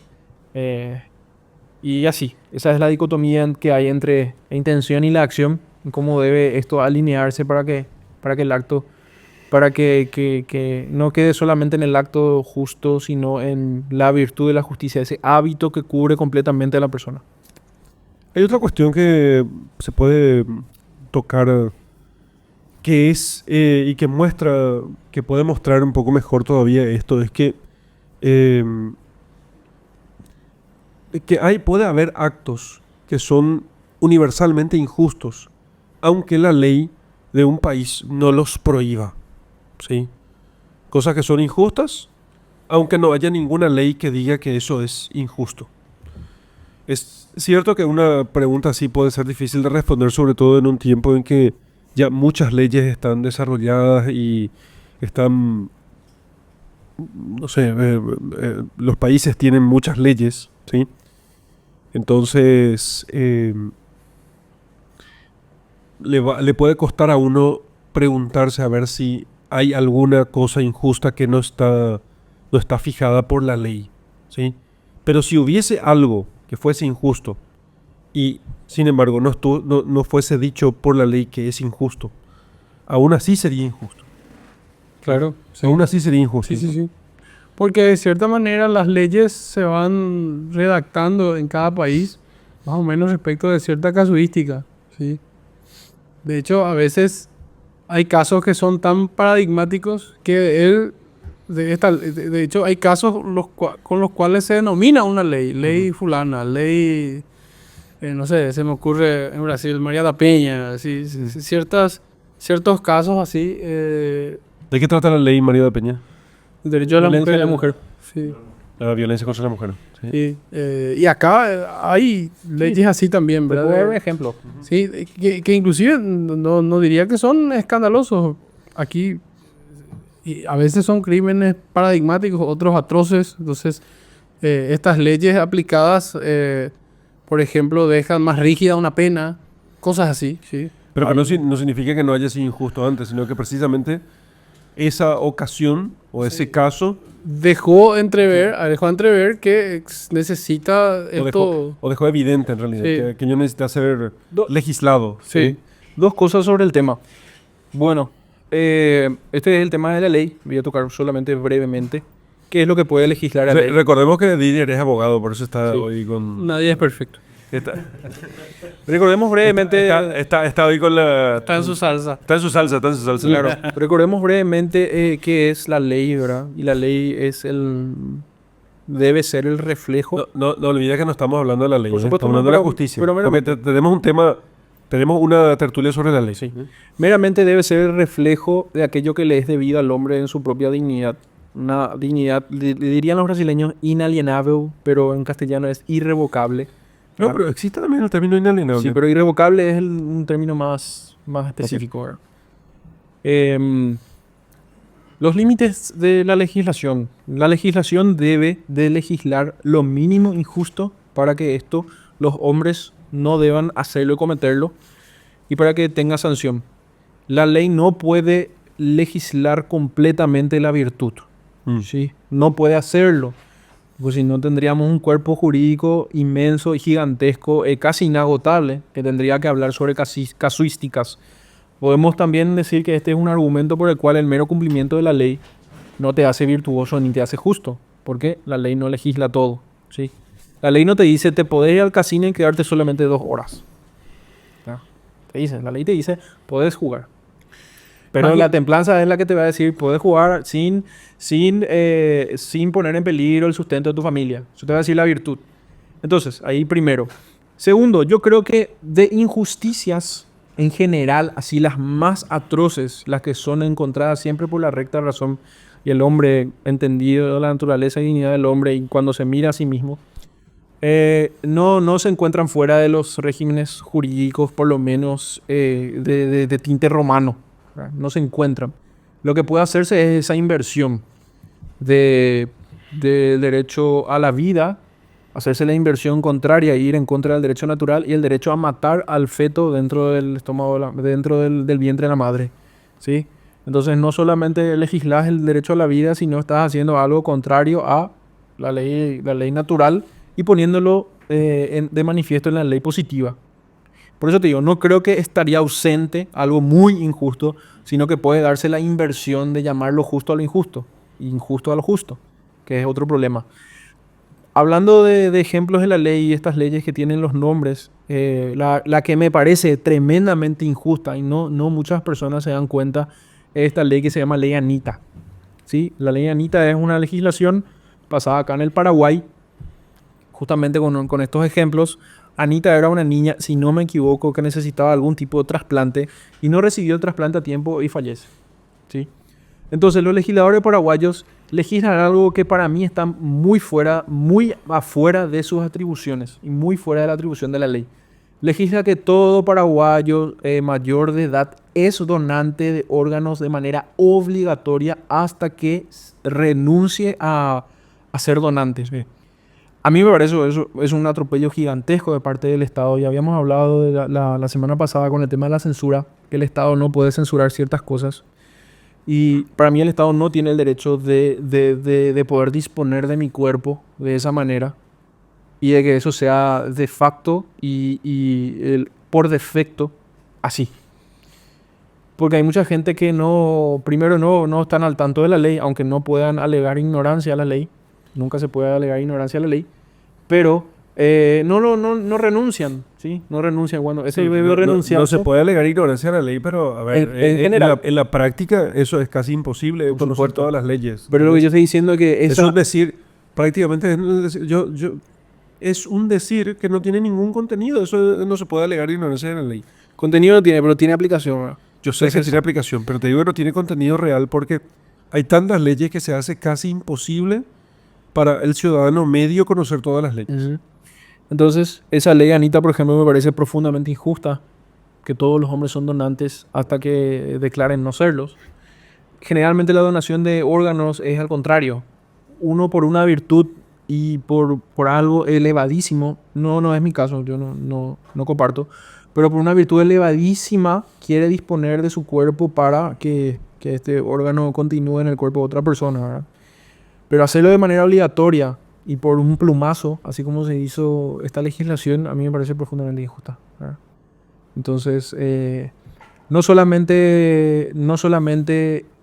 Y así, esa es la dicotomía que hay entre la intención y la acción, cómo debe esto alinearse para que el acto, para que no quede solamente en el acto justo, sino en la virtud de la justicia, ese hábito que cubre completamente a la persona. Hay otra cuestión que se puede tocar, que es, y que puede mostrar un poco mejor todavía esto, es que puede haber actos que son universalmente injustos, aunque la ley de un país no los prohíba, ¿sí? Cosas que son injustas, aunque no haya ninguna ley que diga que eso es injusto. Es cierto que una pregunta así puede ser difícil de responder, sobre todo en un tiempo en que ya muchas leyes están desarrolladas y están, no sé, los países tienen muchas leyes, ¿sí? Entonces, le puede costar a uno preguntarse a ver si hay alguna cosa injusta que no está fijada por la ley, ¿sí? Pero si hubiese algo que fuese injusto y, sin embargo, no fuese dicho por la ley que es injusto, aún así sería injusto. Claro. Sí. Aún así sería injusto. Sí. Porque de cierta manera las leyes se van redactando en cada país, más o menos respecto de cierta casuística, ¿sí? De hecho, a veces hay casos que son tan paradigmáticos que de hecho, hay casos con los cuales se denomina una ley, ley fulana, ley, no sé, se me ocurre en Brasil, María da Peña, así, ciertos casos así, ¿De qué trata la ley María de Peña? derecho de Violencia de la mujer. mujer. Sí. La violencia contra la mujer. Sí. Sí, y acá hay leyes así también, Te ¿verdad? puedo dar un ejemplo. Sí, que inclusive no diría que son escandalosos. Aquí y a veces son crímenes paradigmáticos, otros atroces. Entonces, estas leyes aplicadas, por ejemplo, dejan más rígida una pena, cosas así, ¿sí? Pero que no significa que no haya sido injusto antes, sino que precisamente esa ocasión o ese caso Dejó entrever que necesita esto. o dejó evidente en realidad Sí. que no necesita ser Do- legislado. Sí. Dos cosas sobre el tema. Bueno, este es el tema de la ley. Voy a tocar solamente brevemente. ¿Qué es lo que puede legislar la ley? Recordemos que Didier es abogado, por eso está Sí. hoy con... Nadie es perfecto. Está, Recordemos brevemente. está hoy con la... Está en su salsa. Está en su salsa, está en su salsa. Claro, recordemos brevemente qué es la ley, ¿verdad? Y la ley debe ser el reflejo. No olvides que no estamos hablando de la ley, Por supuesto, estamos hablando de la pero- justicia. pero Porque tenemos un tema, tenemos una tertulia sobre la ley. Sí. Meramente debe ser el reflejo de aquello que le es debido al hombre en su propia dignidad. Una dignidad, le dirían los brasileños, inalienable, pero en castellano es irrevocable. No, pero existe también el término inalienable. Sí, pero irrevocable es un término más específico. ¿Verdad? Los límites de la legislación. La legislación debe de legislar lo mínimo injusto para que esto los hombres no deban hacerlo y cometerlo y para que tenga sanción. La ley no puede legislar completamente la virtud. ¿Sí? No puede hacerlo. Pues si no tendríamos un cuerpo jurídico inmenso y gigantesco, casi inagotable, que tendría que hablar sobre casuísticas. Podemos también decir que este es un argumento por el cual el mero cumplimiento de la ley no te hace virtuoso ni te hace justo, porque la ley no legisla todo, ¿sí? La ley no te dice te podés ir al casino y quedarte solamente 2 horas. ¿No? La ley te dice podés jugar. Pero la templanza es la que te va a decir, puedes jugar sin poner en peligro el sustento de tu familia. Eso te va a decir la virtud. Entonces, ahí primero. Segundo, yo creo que de injusticias en general, así las más atroces, las que son encontradas siempre por la recta razón y el hombre entendido la naturaleza y dignidad del hombre y cuando se mira a sí mismo, no se encuentran fuera de los regímenes jurídicos, por lo menos de tinte romano. No se encuentran. Lo que puede hacerse es esa inversión del derecho a la vida, hacerse la inversión contraria, ir en contra del derecho natural y el derecho a matar al feto dentro del estómago, dentro del vientre de la madre, ¿sí? Entonces no solamente legislas el derecho a la vida, sino estás haciendo algo contrario a la ley natural y poniéndolo de manifiesto en la ley positiva. Por eso te digo, no creo que estaría ausente algo muy injusto, sino que puede darse la inversión de llamar lo justo a lo injusto, injusto a lo justo, que es otro problema. Hablando de ejemplos de la ley y estas leyes que tienen los nombres, la que me parece tremendamente injusta y no muchas personas se dan cuenta es esta ley que se llama Ley Anita. ¿Sí? La Ley Anita es una legislación pasada acá en el Paraguay, justamente con estos ejemplos. Anita era una niña, si no me equivoco, que necesitaba algún tipo de trasplante y no recibió el trasplante a tiempo y fallece. ¿Sí? Entonces los legisladores paraguayos legislan algo que para mí está muy afuera de sus atribuciones y muy fuera de la atribución de la ley. Legisla que todo paraguayo mayor de edad es donante de órganos de manera obligatoria hasta que renuncie a ser donante. ¿Sí? A mí me parece eso es un atropello gigantesco de parte del Estado. Ya habíamos hablado de la semana pasada con el tema de la censura, que el Estado no puede censurar ciertas cosas. Y para mí el Estado no tiene el derecho de poder disponer de mi cuerpo de esa manera y de que eso sea de facto y por defecto así. Porque hay mucha gente que primero no están al tanto de la ley, aunque no puedan alegar ignorancia a la ley. Nunca se puede alegar ignorancia a la ley. Pero no renuncian, ¿sí? No renuncian. Cuando ese debió renunciar. No se puede alegar ignorancia a la ley, pero a ver, En general. en la práctica eso es casi imposible conocer supuesto. todas las leyes. Pero lo que yo estoy diciendo es que Eso es decir, prácticamente es un decir, es un decir que no tiene ningún contenido. Eso no se puede alegar ignorancia de la ley. contenido no tiene, pero tiene aplicación, ¿verdad? Yo sé que tiene aplicación, pero te digo que no tiene contenido real porque hay tantas leyes que se hace casi imposible para el ciudadano medio conocer todas las leyes. Ujú. Entonces, esa ley, Anita, por ejemplo, me parece profundamente injusta, que todos los hombres son donantes hasta que declaren no serlos. Generalmente la donación de órganos es al contrario. Uno por una virtud y por algo elevadísimo, no es mi caso, yo no comparto, pero por una virtud elevadísima quiere disponer de su cuerpo para que este órgano continúe en el cuerpo de otra persona, ¿verdad? Pero hacerlo de manera obligatoria y por un plumazo, así como se hizo esta legislación, a mí me parece profundamente injusta, ¿verdad? Entonces, no solamente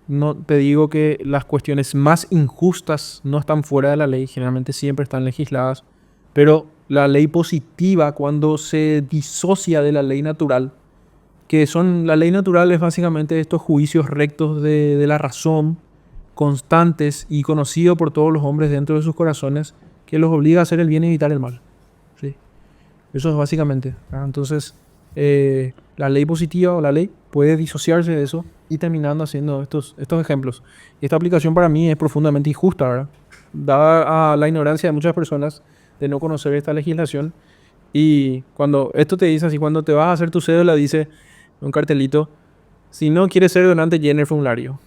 no te digo que las cuestiones más injustas no están fuera de la ley, generalmente siempre están legisladas, pero la ley positiva cuando se disocia de la ley natural, la ley natural es básicamente estos juicios rectos de la razón, constantes y conocidos por todos los hombres dentro de sus corazones, que los obliga a hacer el bien y evitar el mal. ¿Sí? Eso es básicamente, ¿verdad? Entonces, la ley positiva o la ley puede disociarse de eso y terminando haciendo estos ejemplos. Y esta aplicación para mí es profundamente injusta, ¿verdad? Dada a la ignorancia de muchas personas de no conocer esta legislación. Y cuando esto te dice así, cuando te vas a hacer tu cédula, dice un cartelito: si no quieres ser donante, llena el formulario.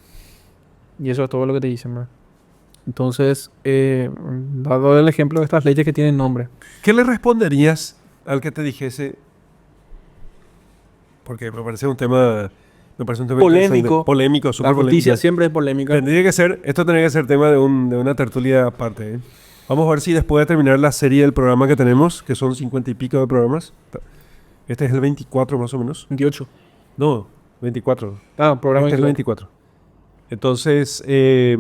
Y eso es todo lo que te dicen, ¿verdad? Entonces, dado el ejemplo de estas leyes que tienen nombre. ¿Qué le responderías al que te dijese? Porque me parece un tema Polémico. Polémico, súper La justicia polémico. siempre es polémica. Esto tendría que ser tema de una tertulia aparte, ¿eh? Vamos a ver si después de terminar la serie del programa que tenemos, que son 50 y pico de programas, este es el 24 más o menos. 28. No, 24. Programa Este es el que 24. Entonces, ¿qué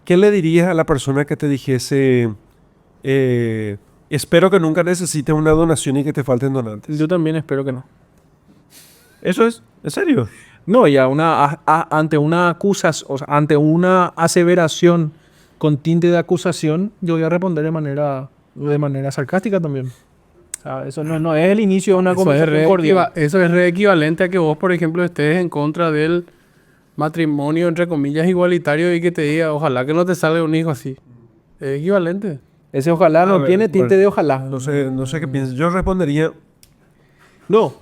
le dirías a la persona que te dijese, espero que nunca necesites una donación y que te falten donantes? Yo también espero que no. ¿Eso es? ¿En serio? No, ya ante una acusación, o sea, ante una aseveración con tinte de acusación, yo voy a responder de manera sarcástica también. O sea, eso no es el inicio de una conversación cordial. Eso es re equivalente a que vos, por ejemplo, estés en contra del matrimonio, entre comillas, igualitario y que te diga, ojalá que no te salga un hijo así. Es equivalente. Ese ojalá A no ver, tiene tinte bueno, de ojalá. No sé qué piensas. Yo respondería No,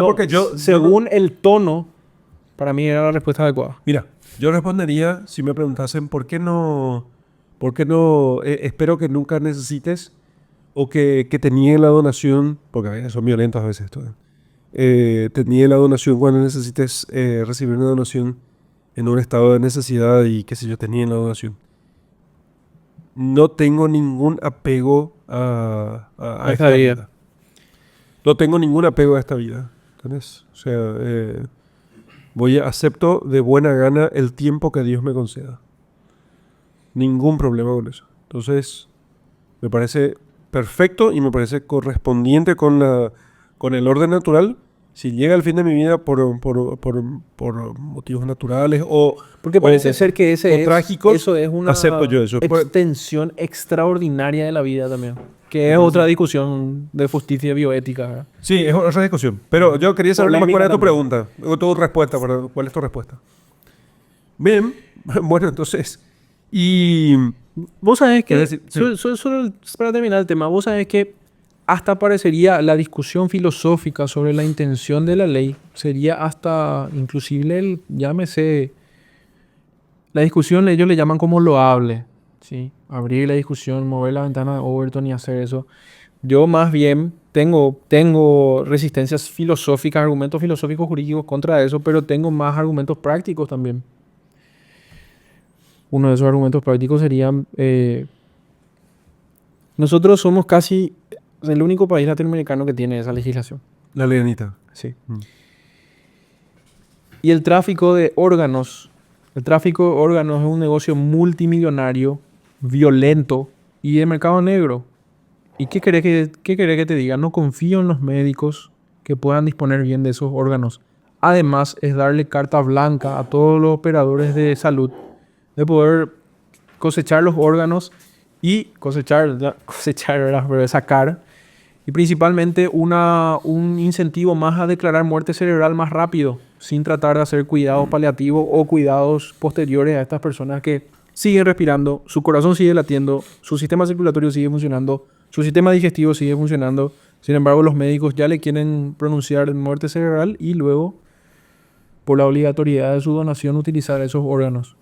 porque yo... según el tono, para mí era la respuesta adecuada. Mira, yo respondería si me preguntasen por qué no espero que nunca necesites o que te nieguen la donación, porque a veces son violentos a veces esto, te nieguen la donación cuando necesites recibir una donación en un estado de necesidad y qué sé yo, te nieguen la donación. No tengo ningún apego a esta vida. No tengo ningún apego a esta vida. ¿Entendés? O sea, acepto de buena gana el tiempo que Dios me conceda. Ningún problema con eso. Entonces, me parece perfecto y me parece correspondiente con el orden natural. Si llega el fin de mi vida por motivos naturales o Porque parece ser que trágicos, eso es una acepto yo eso. extensión extraordinaria de la vida también. Que es otra discusión de justicia bioética, ¿verdad? Sí, es otra discusión. Pero yo quería saber Polémica cuál es tu también. pregunta. O tu respuesta. ¿Cuál es tu respuesta? Bien. Bueno, entonces... Y... Vos sabés que, Es decir, sí. solo para terminar el tema, vos sabés que hasta parecería la discusión filosófica sobre la intención de la ley, sería hasta inclusive llámese, la discusión ellos le llaman como loable, ¿sí? Abrir la discusión, mover la ventana de Overton y hacer eso. Yo más bien tengo resistencias filosóficas, argumentos filosóficos jurídicos contra eso, pero tengo más argumentos prácticos también. Uno de esos argumentos prácticos sería, nosotros somos casi el único país latinoamericano que tiene esa legislación. La ley Anita. Sí. Mm. Y el tráfico de órganos. El tráfico de órganos es un negocio multimillonario, violento y de mercado negro. ¿Y qué querés que te diga? No confío en los médicos que puedan disponer bien de esos órganos. Además, es darle carta blanca a todos los operadores de salud de poder cosechar los órganos y ¿verdad? Pero sacar. Y principalmente un incentivo más a declarar muerte cerebral más rápido, sin tratar de hacer cuidados paliativos o cuidados posteriores a estas personas que siguen respirando, su corazón sigue latiendo, su sistema circulatorio sigue funcionando, su sistema digestivo sigue funcionando. Sin embargo, los médicos ya le quieren pronunciar muerte cerebral y luego, por la obligatoriedad de su donación, utilizar esos órganos.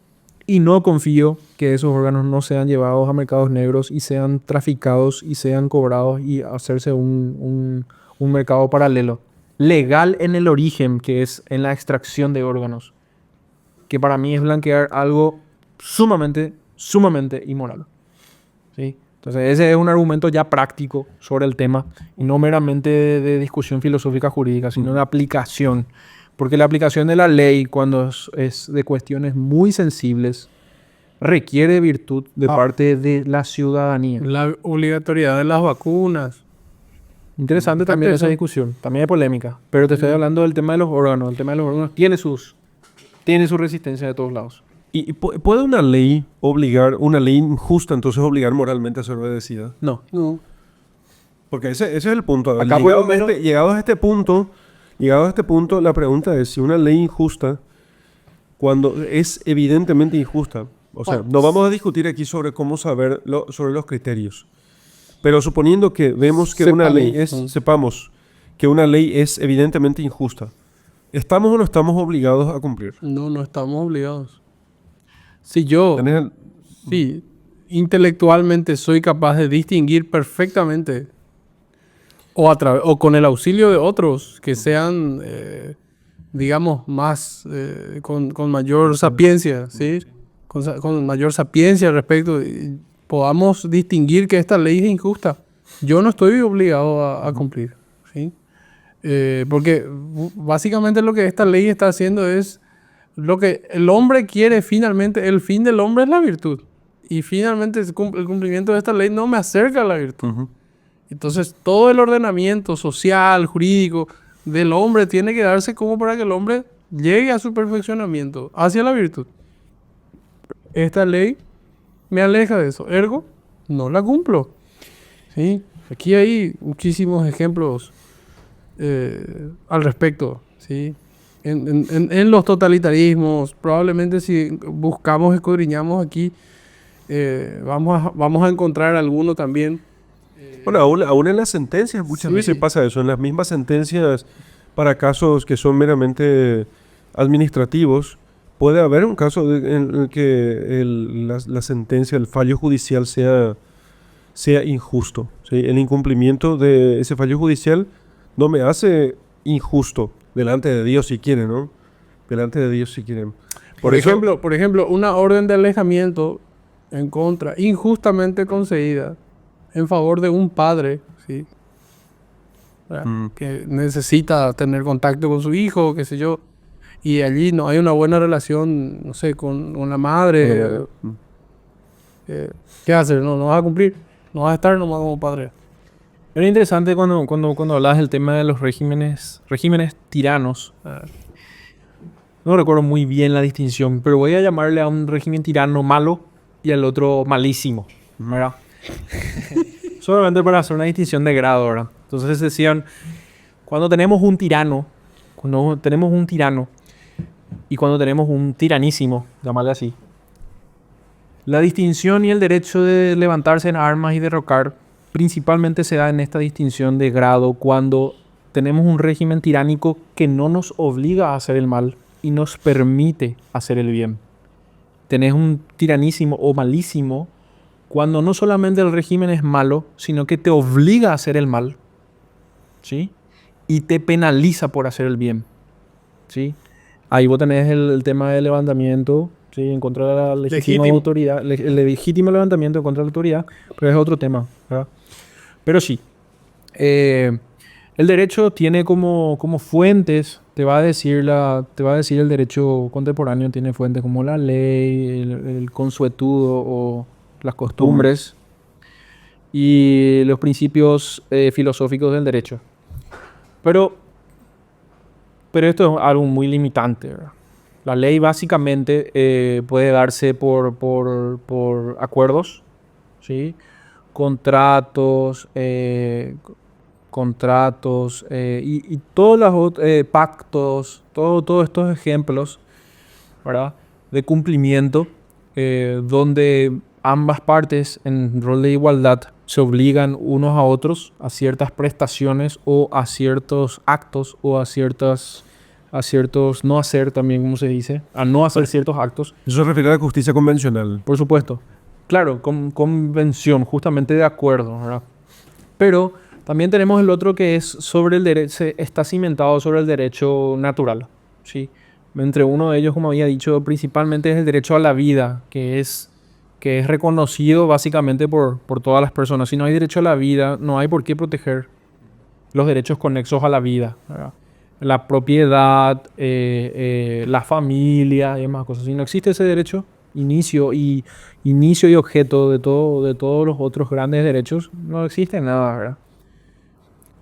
Y no confío que esos órganos no sean llevados a mercados negros y sean traficados y sean cobrados y hacerse un mercado paralelo. Legal en el origen, que es en la extracción de órganos. Que para mí es blanquear algo sumamente inmoral. ¿Sí? Entonces ese es un argumento ya práctico sobre el tema y no meramente de discusión filosófica jurídica, sino de aplicación. Porque la aplicación de la ley, cuando es de cuestiones muy sensibles, requiere virtud de parte de la ciudadanía. La obligatoriedad de las vacunas. Interesante también esa discusión. También hay polémica. Pero te estoy hablando del tema de los órganos. El tema de los órganos tiene su resistencia de todos lados. ¿Y puede una ley injusta, entonces obligar moralmente a ser obedecida? No. Porque ese es el punto. Acá Llegado a este punto, la pregunta es si una ley injusta, cuando es evidentemente injusta, o sea, no vamos a discutir aquí sobre cómo saber sobre los criterios, pero suponiendo que sepamos que una ley es evidentemente injusta, ¿estamos o no estamos obligados a cumplir? No estamos obligados. Si yo, intelectualmente soy capaz de distinguir perfectamente o con el auxilio de otros que sean, digamos, más con mayor sapiencia, ¿sí? Con mayor sapiencia al respecto, y podamos distinguir que esta ley es injusta. Yo no estoy obligado a cumplir, ¿sí? Porque básicamente lo que esta ley está haciendo es lo que el hombre quiere finalmente. El fin del hombre es la virtud. Y finalmente el cumplimiento de esta ley no me acerca a la virtud. Uh-huh. Entonces, todo el ordenamiento social, jurídico del hombre tiene que darse como para que el hombre llegue a su perfeccionamiento hacia la virtud. Esta ley me aleja de eso. Ergo, no la cumplo. ¿Sí? Aquí hay muchísimos ejemplos al respecto. ¿Sí? En los totalitarismos, probablemente si buscamos, escudriñamos aquí, vamos a encontrar alguno también. Bueno, aún en las sentencias muchas veces pasa eso. En las mismas sentencias para casos que son meramente administrativos, puede haber un caso en el que la sentencia, el fallo judicial sea injusto. ¿Sí? El incumplimiento de ese fallo judicial no me hace injusto delante de Dios si quieren, ¿no? Delante de Dios si quieren. Por ejemplo, una orden de alejamiento en contra, injustamente concedida, en favor de un padre, ¿sí? Que necesita tener contacto con su hijo, qué sé yo, y allí no hay una buena relación, no sé, con la madre. ¿Qué hacer? No vas a cumplir, no vas a estar nomás como padre. Era interesante cuando hablabas del tema de los regímenes tiranos. No recuerdo muy bien la distinción, pero voy a llamarle a un régimen tirano malo y al otro malísimo, ¿verdad? Solamente para hacer una distinción de grado, ¿verdad? Entonces decían, cuando tenemos un tirano y cuando tenemos un tiranísimo, llamarle así, la distinción y el derecho de levantarse en armas y derrocar principalmente se da en esta distinción de grado cuando tenemos un régimen tiránico que no nos obliga a hacer el mal y nos permite hacer el bien. Tenés un tiranísimo o malísimo cuando no solamente el régimen es malo, sino que te obliga a hacer el mal, ¿sí? Y te penaliza por hacer el bien, ¿sí? Ahí vos tenés el tema del levantamiento, ¿sí? En contra de la legítima autoridad, el legítimo levantamiento en contra de la autoridad, pero es otro tema, ¿verdad? Pero sí, el derecho tiene como fuentes, te va a decir el derecho contemporáneo tiene fuentes como la ley, el consuetudo o las costumbres y los principios filosóficos del derecho. Pero esto es algo muy limitante, ¿verdad? La ley básicamente puede darse por acuerdos, ¿sí? Contratos, y todos los pactos, todos estos ejemplos, ¿verdad? De cumplimiento, donde ambas partes en rol de igualdad se obligan unos a otros a ciertas prestaciones o a ciertos actos o a ciertos no hacer también, como se dice, a no hacer ciertos actos. Eso se refiere a la justicia convencional. Por supuesto. Claro, convención, justamente de acuerdo, ¿verdad? Pero también tenemos el otro que es sobre el derecho, está cimentado sobre el derecho natural, ¿sí? Entre uno de ellos, como había dicho, principalmente es el derecho a la vida, que es reconocido básicamente por todas las personas. Si no hay derecho a la vida, no hay por qué proteger los derechos conexos a la vida, ¿verdad? La propiedad, la familia y demás cosas. Si no existe ese derecho, inicio y objeto de todos los otros grandes derechos, no existe nada, ¿verdad?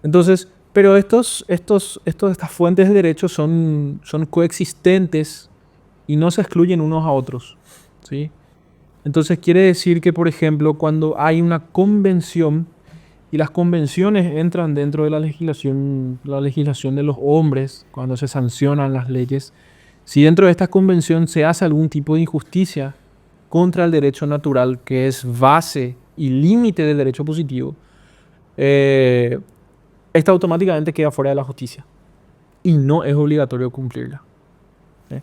Entonces, pero estas fuentes de derechos son coexistentes y no se excluyen unos a otros, ¿sí? Entonces quiere decir que, por ejemplo, cuando hay una convención y las convenciones entran dentro de la legislación de los hombres, cuando se sancionan las leyes, si dentro de esta convención se hace algún tipo de injusticia contra el derecho natural, que es base y límite del derecho positivo, esta automáticamente queda fuera de la justicia y no es obligatorio cumplirla. ¿Sí?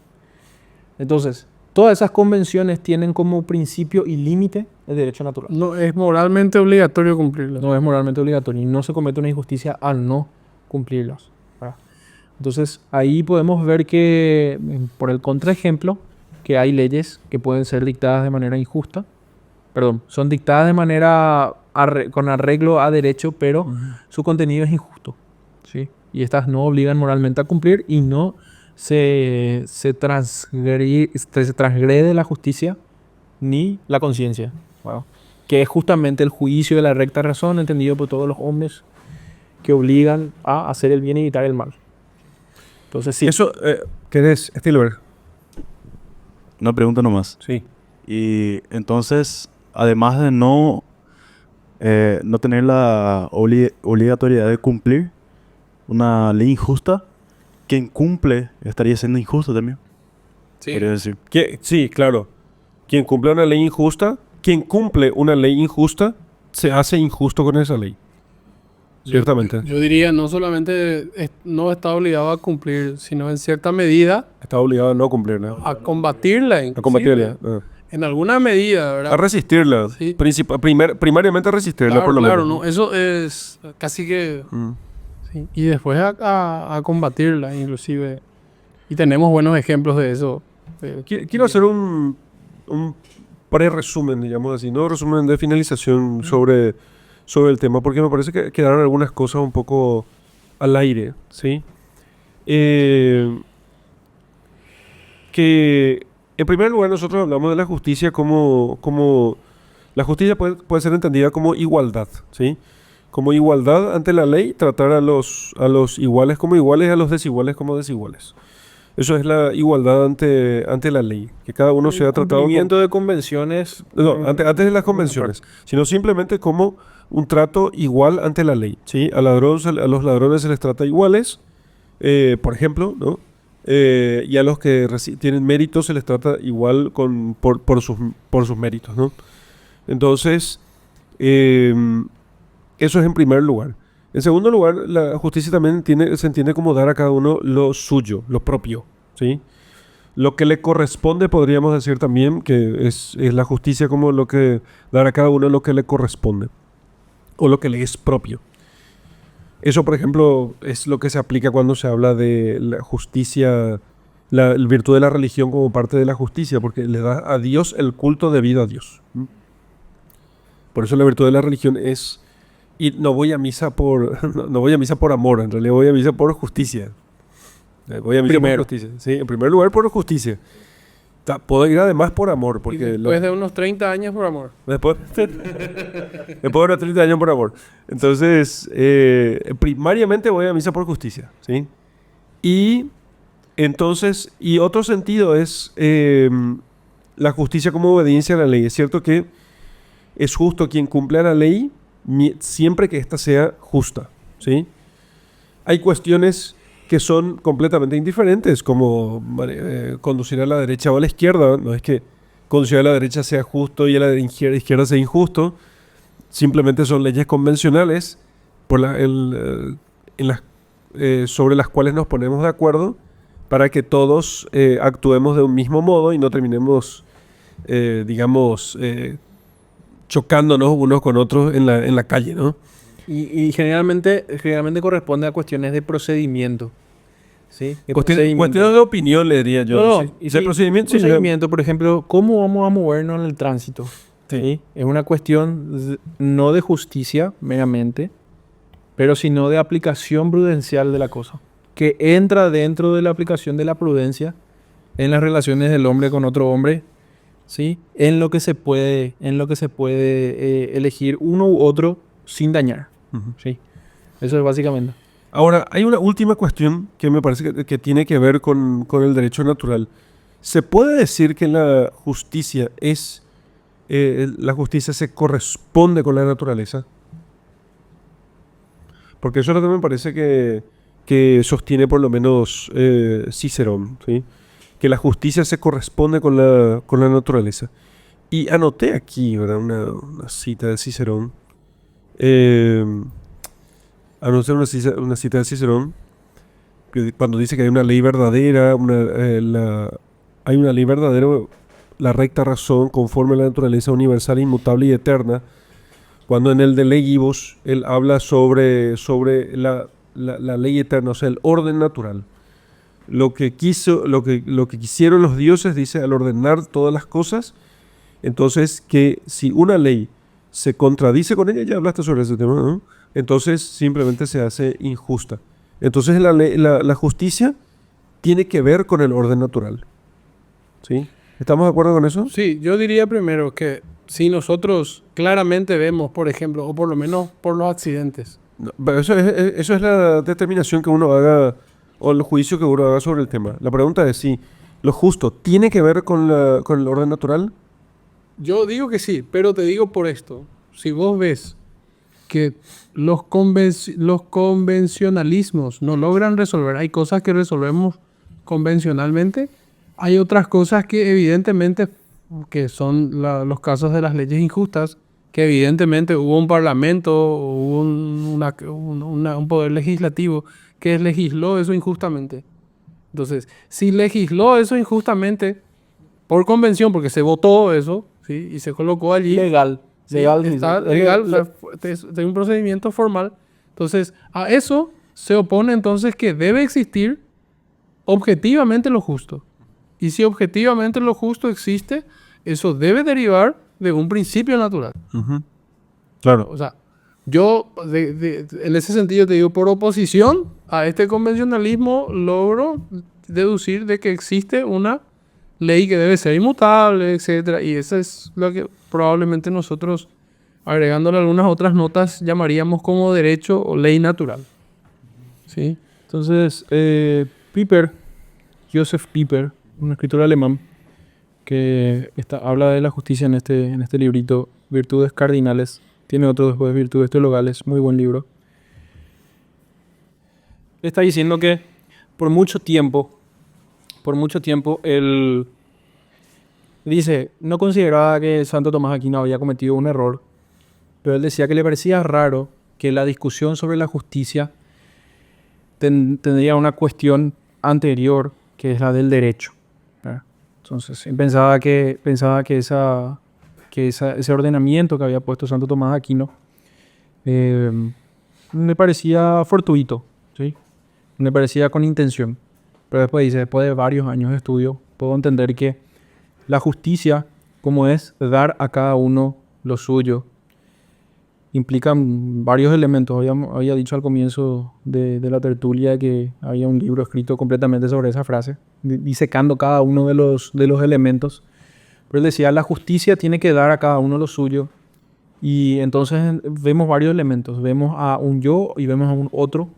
Entonces, todas esas convenciones tienen como principio y límite el derecho natural. No es moralmente obligatorio cumplirlas. No es moralmente obligatorio y no se comete una injusticia al no cumplirlas, ¿verdad? Entonces, ahí podemos ver que, por el contraejemplo, que hay leyes que pueden ser dictadas de manera injusta. Perdón, son dictadas de manera con arreglo a derecho, pero su contenido es injusto, ¿sí? Y estas no obligan moralmente a cumplir y no se transgrede la justicia ni la conciencia, wow, que es justamente el juicio de la recta razón entendido por todos los hombres que obligan a hacer el bien y evitar el mal. Entonces sí. Eso, ¿qué es, Stilber? Una pregunta nomás. Sí. Y entonces, además de no tener la obligatoriedad de cumplir una ley injusta, quien cumple estaría siendo injusto también. Sí. Podría decir. Sí, claro. Quien cumple una ley injusta se hace injusto con esa ley. Ciertamente. Yo diría, no solamente no está obligado a cumplir, sino en cierta medida Está obligado a no cumplirla. a combatirla. A combatirla. En alguna medida, ¿verdad? A resistirla. Sí. Primariamente a resistirla, por lo Claro, menos. no, eso es casi que... Mm. Sí. Y después a combatirla, inclusive. Y tenemos buenos ejemplos de eso. Quiero hacer un pre-resumen, digamos así, ¿no? Resumen de finalización sobre el tema, porque me parece que quedaron algunas cosas un poco al aire, ¿sí? Que en primer lugar nosotros hablamos de la justicia como la justicia puede ser entendida como igualdad, ¿sí? Como igualdad ante la ley, tratar a los iguales como iguales y a los desiguales como desiguales. Eso es la igualdad ante la ley, que cada uno sea tratado Cumplimiento de convenciones. no, antes de las convenciones, sino simplemente como un trato igual ante la ley, ¿sí? A los ladrones se les trata iguales, por ejemplo, ¿no? Y a los que tienen méritos se les trata igual por sus méritos, ¿no? Entonces, eso es en primer lugar. En segundo lugar, la justicia también se entiende como dar a cada uno lo suyo, lo propio, ¿sí? Lo que le corresponde, podríamos decir también, que es la justicia como lo que dar a cada uno lo que le corresponde o lo que le es propio. Eso, por ejemplo, es lo que se aplica cuando se habla de la justicia, la virtud de la religión como parte de la justicia, porque le da a Dios el culto debido a Dios. Por eso la virtud de la religión es... Y no voy a misa por amor, en realidad voy a misa por justicia. Voy a misa Primero. por justicia. Sí, en primer lugar por justicia. Puedo ir además por amor, Y porque después de unos 30 años por amor. después, después de unos 30 años por amor. Entonces, primariamente voy a misa por justicia, ¿sí? Y entonces, y otro sentido es la justicia como obediencia a la ley. Es cierto que es justo quien cumple la ley siempre que ésta sea justa, ¿sí? Hay cuestiones que son completamente indiferentes, como conducir a la derecha o a la izquierda. No es que conducir a la derecha sea justo y a la izquierda sea injusto. Simplemente son leyes convencionales sobre las cuales nos ponemos de acuerdo para que todos actuemos de un mismo modo y no terminemos, digamos, chocándonos unos con otros en la calle, ¿no? Y generalmente corresponde a cuestiones de procedimiento. ¿Sí? ¿Qué procedimiento? Cuestiones de opinión, le diría yo. No, Sí. y ¿De sí, procedimiento? Sí, procedimiento, por ejemplo, ¿cómo vamos a movernos en el tránsito? ¿Sí? Es una cuestión no de justicia meramente, pero sino de aplicación prudencial de la cosa, que entra dentro de la aplicación de la prudencia en las relaciones del hombre con otro hombre, ¿sí? En lo que se puede elegir uno u otro sin dañar. Ujú. ¿Sí? Eso es básicamente. Ahora, hay una última cuestión que me parece que tiene que ver con el derecho natural. ¿Se puede decir que la justicia se corresponde con la naturaleza? Porque eso es lo que me parece que sostiene por lo menos Cicerón, ¿sí? Que la justicia se corresponde con la naturaleza. Y anoté aquí, ¿verdad? Una cita de Cicerón. Anoté una cita de Cicerón cuando dice que hay una ley verdadera, hay una ley verdadera, la recta razón conforme a la naturaleza universal, inmutable y eterna. Cuando en el de Legibus él habla sobre la ley eterna, o sea, el orden natural. Lo que quisieron los dioses, dice, al ordenar todas las cosas, entonces que si una ley se contradice con ella, ya hablaste sobre ese tema, ¿no? Entonces simplemente se hace injusta. Entonces la justicia tiene que ver con el orden natural. ¿Sí? ¿Estamos de acuerdo con eso? Sí, yo diría primero que si nosotros claramente vemos, por ejemplo, o por lo menos por los accidentes. No, pero eso es la determinación que uno haga o el juicio que uno haga sobre el tema. La pregunta es si lo justo tiene que ver con el orden natural. Yo digo que sí, pero te digo por esto. Si vos ves que los convencionalismos no logran resolver, hay cosas que resolvemos convencionalmente, hay otras cosas que evidentemente, que son los casos de las leyes injustas, que evidentemente hubo un parlamento, hubo un poder legislativo que legisló eso injustamente. Entonces, si legisló eso injustamente, por convención, porque se votó eso, ¿sí? Y se colocó allí. Legal. Sí, Legal. está legal, o sea, es un procedimiento formal. Entonces, a eso se opone entonces que debe existir objetivamente lo justo. Y si objetivamente lo justo existe, eso debe derivar de un principio natural. Claro. O sea, yo en ese sentido te digo, por oposición a este convencionalismo, logro deducir de que existe una ley que debe ser inmutable, etcétera, y eso es lo que probablemente nosotros, agregándole algunas otras notas, llamaríamos como derecho o ley natural. ¿Sí? Entonces, Joseph Pieper, un escritor alemán, que habla de la justicia en este librito, Virtudes Cardinales. Tiene otro después, Virtudes Teologales, muy buen libro. Está diciendo que por mucho tiempo, él dice, no consideraba que Santo Tomás de Aquino había cometido un error, pero él decía que le parecía raro que la discusión sobre la justicia tendría una cuestión anterior, que es la del derecho, ¿verdad? Entonces, él pensaba que ese ordenamiento que había puesto Santo Tomás de Aquino me parecía fortuito, ¿sí? Me parecía con intención. Pero después dice, después de varios años de estudio, puedo entender que la justicia, como es dar a cada uno lo suyo, implican varios elementos. Había dicho al comienzo de la tertulia que había un libro escrito completamente sobre esa frase, disecando cada uno de los elementos. Pero él decía, la justicia tiene que dar a cada uno lo suyo. Y entonces vemos varios elementos. Vemos a un yo y vemos a un otro.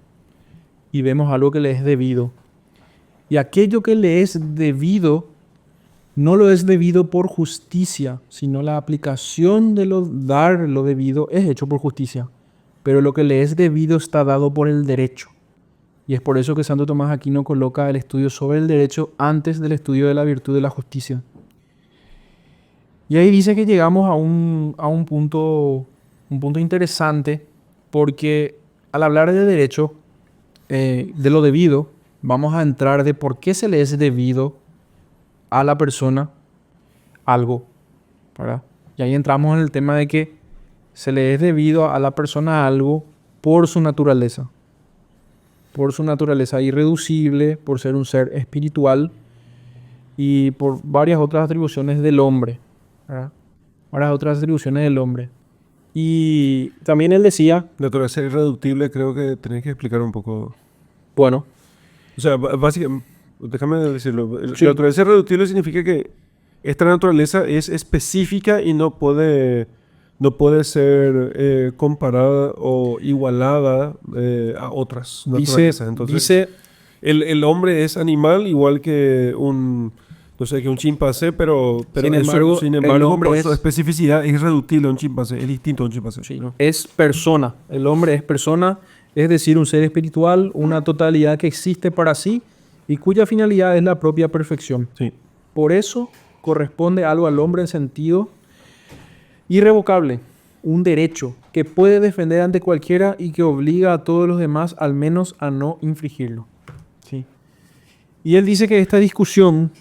Y vemos algo que le es debido. Y aquello que le es debido no lo es debido por justicia, sino la aplicación de dar lo debido es hecho por justicia. Pero lo que le es debido está dado por el derecho. Y es por eso que Santo Tomás Aquino coloca el estudio sobre el derecho antes del estudio de la virtud de la justicia. Y ahí dice que llegamos a un punto interesante, porque al hablar de derecho, de lo debido, vamos a entrar de por qué se le es debido a la persona algo, ¿verdad? Y ahí entramos en el tema de que se le es debido a la persona algo por su naturaleza irreducible, por ser un ser espiritual y por varias otras atribuciones del hombre, ¿verdad? Varias otras atribuciones del hombre. Y también él decía, Naturaleza irreductible, creo que tenés que explicar un poco. bueno, O sea, básicamente, déjame decirlo. Sí. La naturaleza irreductible significa que esta naturaleza es específica y no puede ser comparada o igualada a otras naturalezas. Entonces, dice el hombre es animal igual que no sé, que un chimpancé, pero Sin embargo, el hombre por es- su especificidad es irreductible a un chimpancé, es distinto a un chimpancé. sí, ¿no? es persona. El hombre es persona, es decir, un ser espiritual, una totalidad que existe para sí y cuya finalidad es la propia perfección. Sí. Por eso corresponde algo al hombre en sentido irrevocable, un derecho que puede defender ante cualquiera y que obliga a todos los demás al menos a no infringirlo. Sí. Y él dice que esta discusión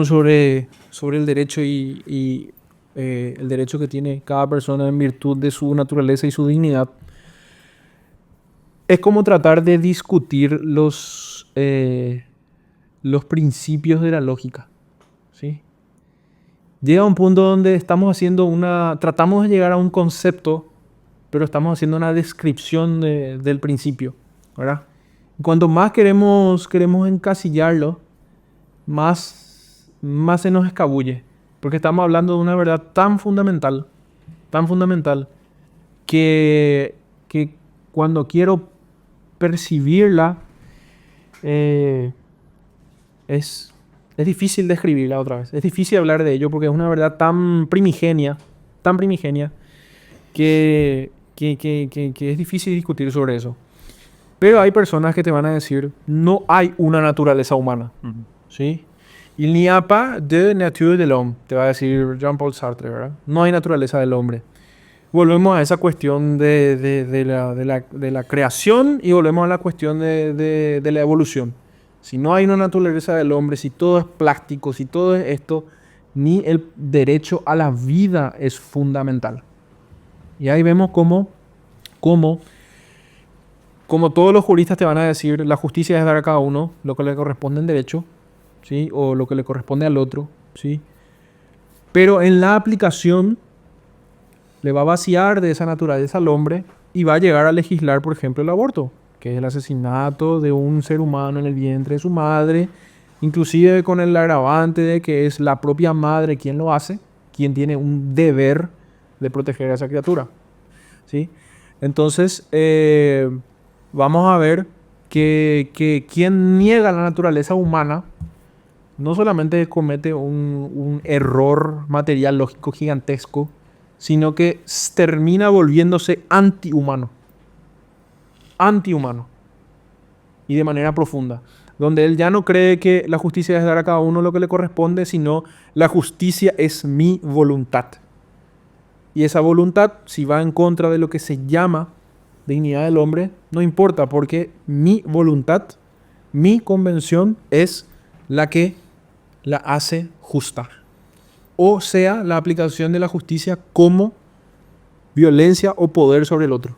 sobre el derecho y el derecho que tiene cada persona en virtud de su naturaleza y su dignidad es como tratar de discutir los principios de la lógica. ¿Sí? Llega un punto donde tratamos de llegar a un concepto, pero estamos haciendo una descripción del principio, ¿verdad? Cuanto más queremos encasillarlo, más se nos escabulle, porque estamos hablando de una verdad tan fundamental, que cuando quiero percibirla, es difícil describirla otra vez. Es difícil hablar de ello porque es una verdad tan primigenia, que es difícil discutir sobre eso. Pero hay personas que te van a decir, no hay una naturaleza humana. ¿Sí? Il n'y a pas de nature de l'homme, te va a decir Jean-Paul Sartre, ¿verdad? No hay naturaleza del hombre. Volvemos a esa cuestión de la creación y volvemos a la cuestión de la evolución. Si no hay una naturaleza del hombre, si todo es plástico, si todo es esto, ni el derecho a la vida es fundamental. Y ahí vemos cómo todos los juristas te van a decir, la justicia es dar a cada uno lo que le corresponde en derecho, ¿sí? O lo que le corresponde al otro, ¿sí? Pero en la aplicación le va a vaciar de esa naturaleza al hombre y va a llegar a legislar, por ejemplo, el aborto, que es el asesinato de un ser humano en el vientre de su madre, inclusive con el agravante de que es la propia madre quien lo hace, quien tiene un deber de proteger a esa criatura, ¿sí? Entonces, vamos a ver que quien niega la naturaleza humana no solamente comete un error material lógico gigantesco, sino que termina volviéndose antihumano. Y de manera profunda. Donde él ya no cree que la justicia es dar a cada uno lo que le corresponde, sino la justicia es mi voluntad. Y esa voluntad, si va en contra de lo que se llama dignidad del hombre, no importa, porque mi voluntad, mi convención es la que la hace justa. O sea, la aplicación de la justicia como violencia o poder sobre el otro.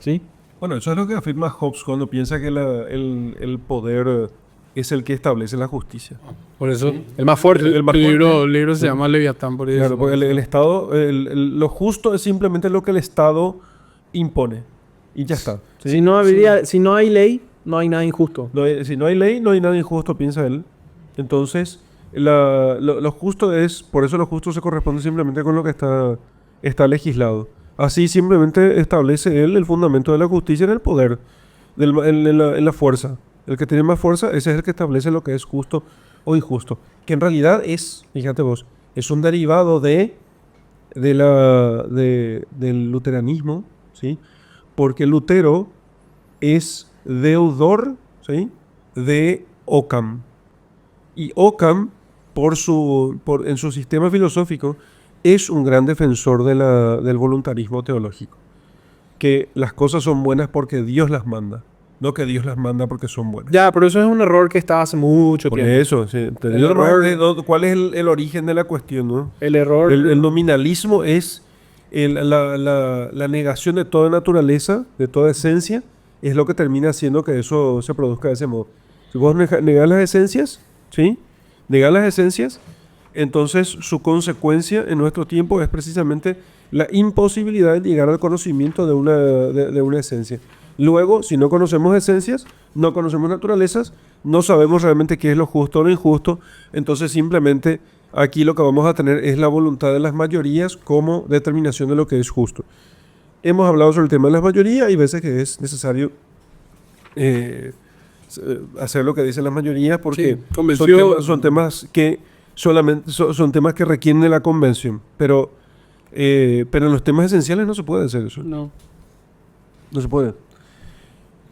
¿Sí? Bueno, eso es lo que afirma Hobbes cuando piensa que el poder es el que establece la justicia. Por eso El más fuerte. El más el libro se llama Leviatán, por eso. Claro, porque el Estado, lo justo es simplemente lo que el Estado impone. Y ya está. ¿sí? Si no hay ley, no hay nada injusto. Si no hay ley, no hay nada injusto, piensa él. Entonces, lo justo es, por eso lo justo se corresponde simplemente con lo que está legislado. Así simplemente establece él el fundamento de la justicia en el poder, en la fuerza. El que tiene más fuerza, ese es el que establece lo que es justo o injusto. Que en realidad es, fíjate vos, es un derivado del luteranismo, ¿sí? Porque Lutero es deudor, ¿sí?, de Occam. Y Occam, en su sistema filosófico, es un gran defensor del voluntarismo teológico. Que las cosas son buenas porque Dios las manda, no que Dios las manda porque son buenas. Ya, pero eso es un error que está hace mucho Por tiempo. eso, sí. ¿Cuál es el origen de la cuestión, no? El error... El nominalismo es la negación de toda naturaleza, de toda esencia, es lo que termina haciendo que eso se produzca de ese modo. Si vos negás las esencias, ¿sí? Negás las esencias, entonces su consecuencia en nuestro tiempo es precisamente la imposibilidad de llegar al conocimiento de una esencia. Luego, si no conocemos esencias, no conocemos naturalezas, no sabemos realmente qué es lo justo o lo injusto, entonces simplemente aquí lo que vamos a tener es la voluntad de las mayorías como determinación de lo que es justo. Hemos hablado sobre el tema de las mayorías y veces que es necesario hacer lo que dicen las mayorías porque son temas que solamente son temas que requieren de la convención, pero en los temas esenciales no se puede hacer eso. No se puede.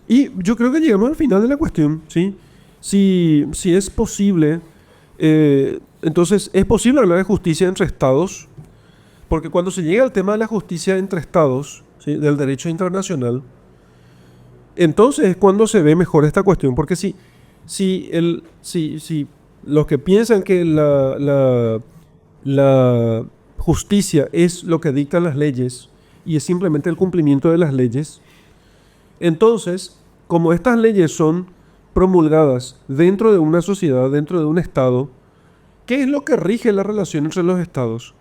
Y yo creo que llegamos al final de la cuestión, ¿sí? Si es posible, entonces es posible hablar de justicia entre estados, porque cuando se llega al tema de la justicia entre estados, ¿sí?, del derecho internacional, entonces es cuando se ve mejor esta cuestión, porque si los que piensan que la justicia es lo que dictan las leyes y es simplemente el cumplimiento de las leyes, entonces, como estas leyes son promulgadas dentro de una sociedad, dentro de un estado, ¿qué es lo que rige la relación entre los estados?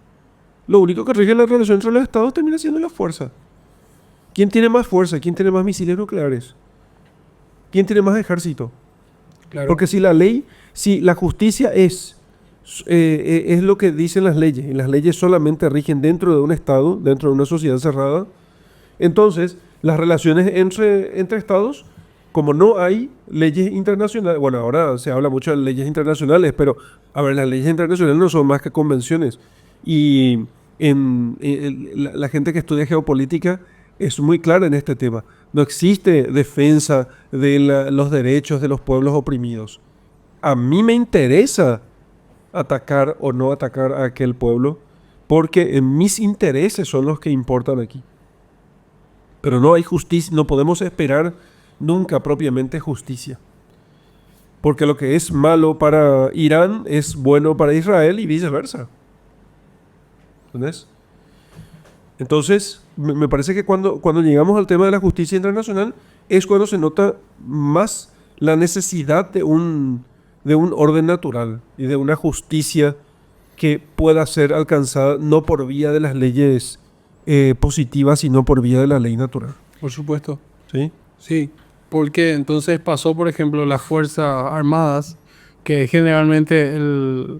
Lo único que rige la relación entre los estados termina siendo la fuerza. ¿Quién tiene más fuerza? ¿Quién tiene más misiles nucleares? ¿Quién tiene más ejército? Claro. Porque si la justicia es lo que dicen las leyes, y las leyes solamente rigen dentro de un estado, dentro de una sociedad cerrada, entonces las relaciones entre estados, como no hay leyes internacionales, bueno, ahora se habla mucho de leyes internacionales, pero a ver, las leyes internacionales no son más que convenciones. Y la gente que estudia geopolítica es muy clara en este tema. No existe defensa de los derechos de los pueblos oprimidos. A mí me interesa atacar o no atacar a aquel pueblo, porque mis intereses son los que importan aquí. Pero no hay justicia, no podemos esperar nunca propiamente justicia. Porque lo que es malo para Irán es bueno para Israel y viceversa. ¿Entendés? Entonces, me parece que cuando llegamos al tema de la justicia internacional es cuando se nota más la necesidad de un orden natural y de una justicia que pueda ser alcanzada no por vía de las leyes positivas, sino por vía de la ley natural. Por supuesto. ¿Sí? Sí, porque entonces pasó, por ejemplo, las Fuerzas Armadas, que generalmente el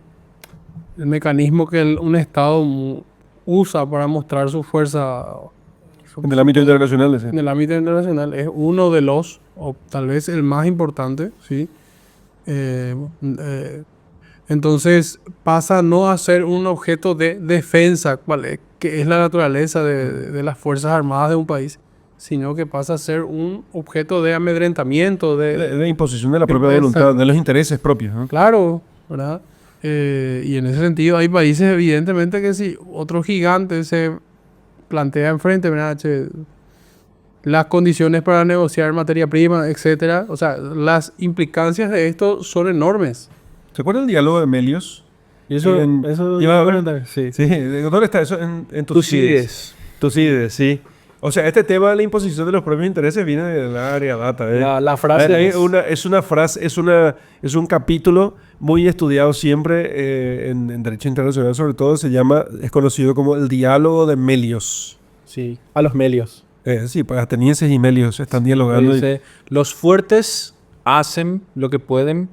mecanismo que un Estado usa para mostrar su fuerza En el ámbito internacional, ¿sí? en el ámbito internacional es uno de los, o tal vez el más importante, ¿sí? Entonces pasa no a ser un objeto de defensa, que es la naturaleza de las Fuerzas Armadas de un país, sino que pasa a ser un objeto de amedrentamiento, De imposición de la propia defensa. voluntad, de los intereses propios, ¿no? Claro, ¿verdad? Y en ese sentido hay países evidentemente que si otro gigante se plantea enfrente, ¿verdad? Las condiciones para negociar materia prima, etcétera, o sea, las implicancias de esto son enormes. ¿Se acuerda el diálogo de Melios? Y eso Iba a ver. sí. Sí, ¿dónde está eso? En Tucídides. Tucídides, sí. O sea, este tema de la imposición de los propios intereses viene del área data. La frase Hay es- es una frase, es un capítulo muy estudiado siempre en derecho internacional, sobre todo es conocido como el diálogo de Melios. Sí, a los melios. Sí, pues atenienses y Melios están dialogando. Dice, los fuertes hacen lo que pueden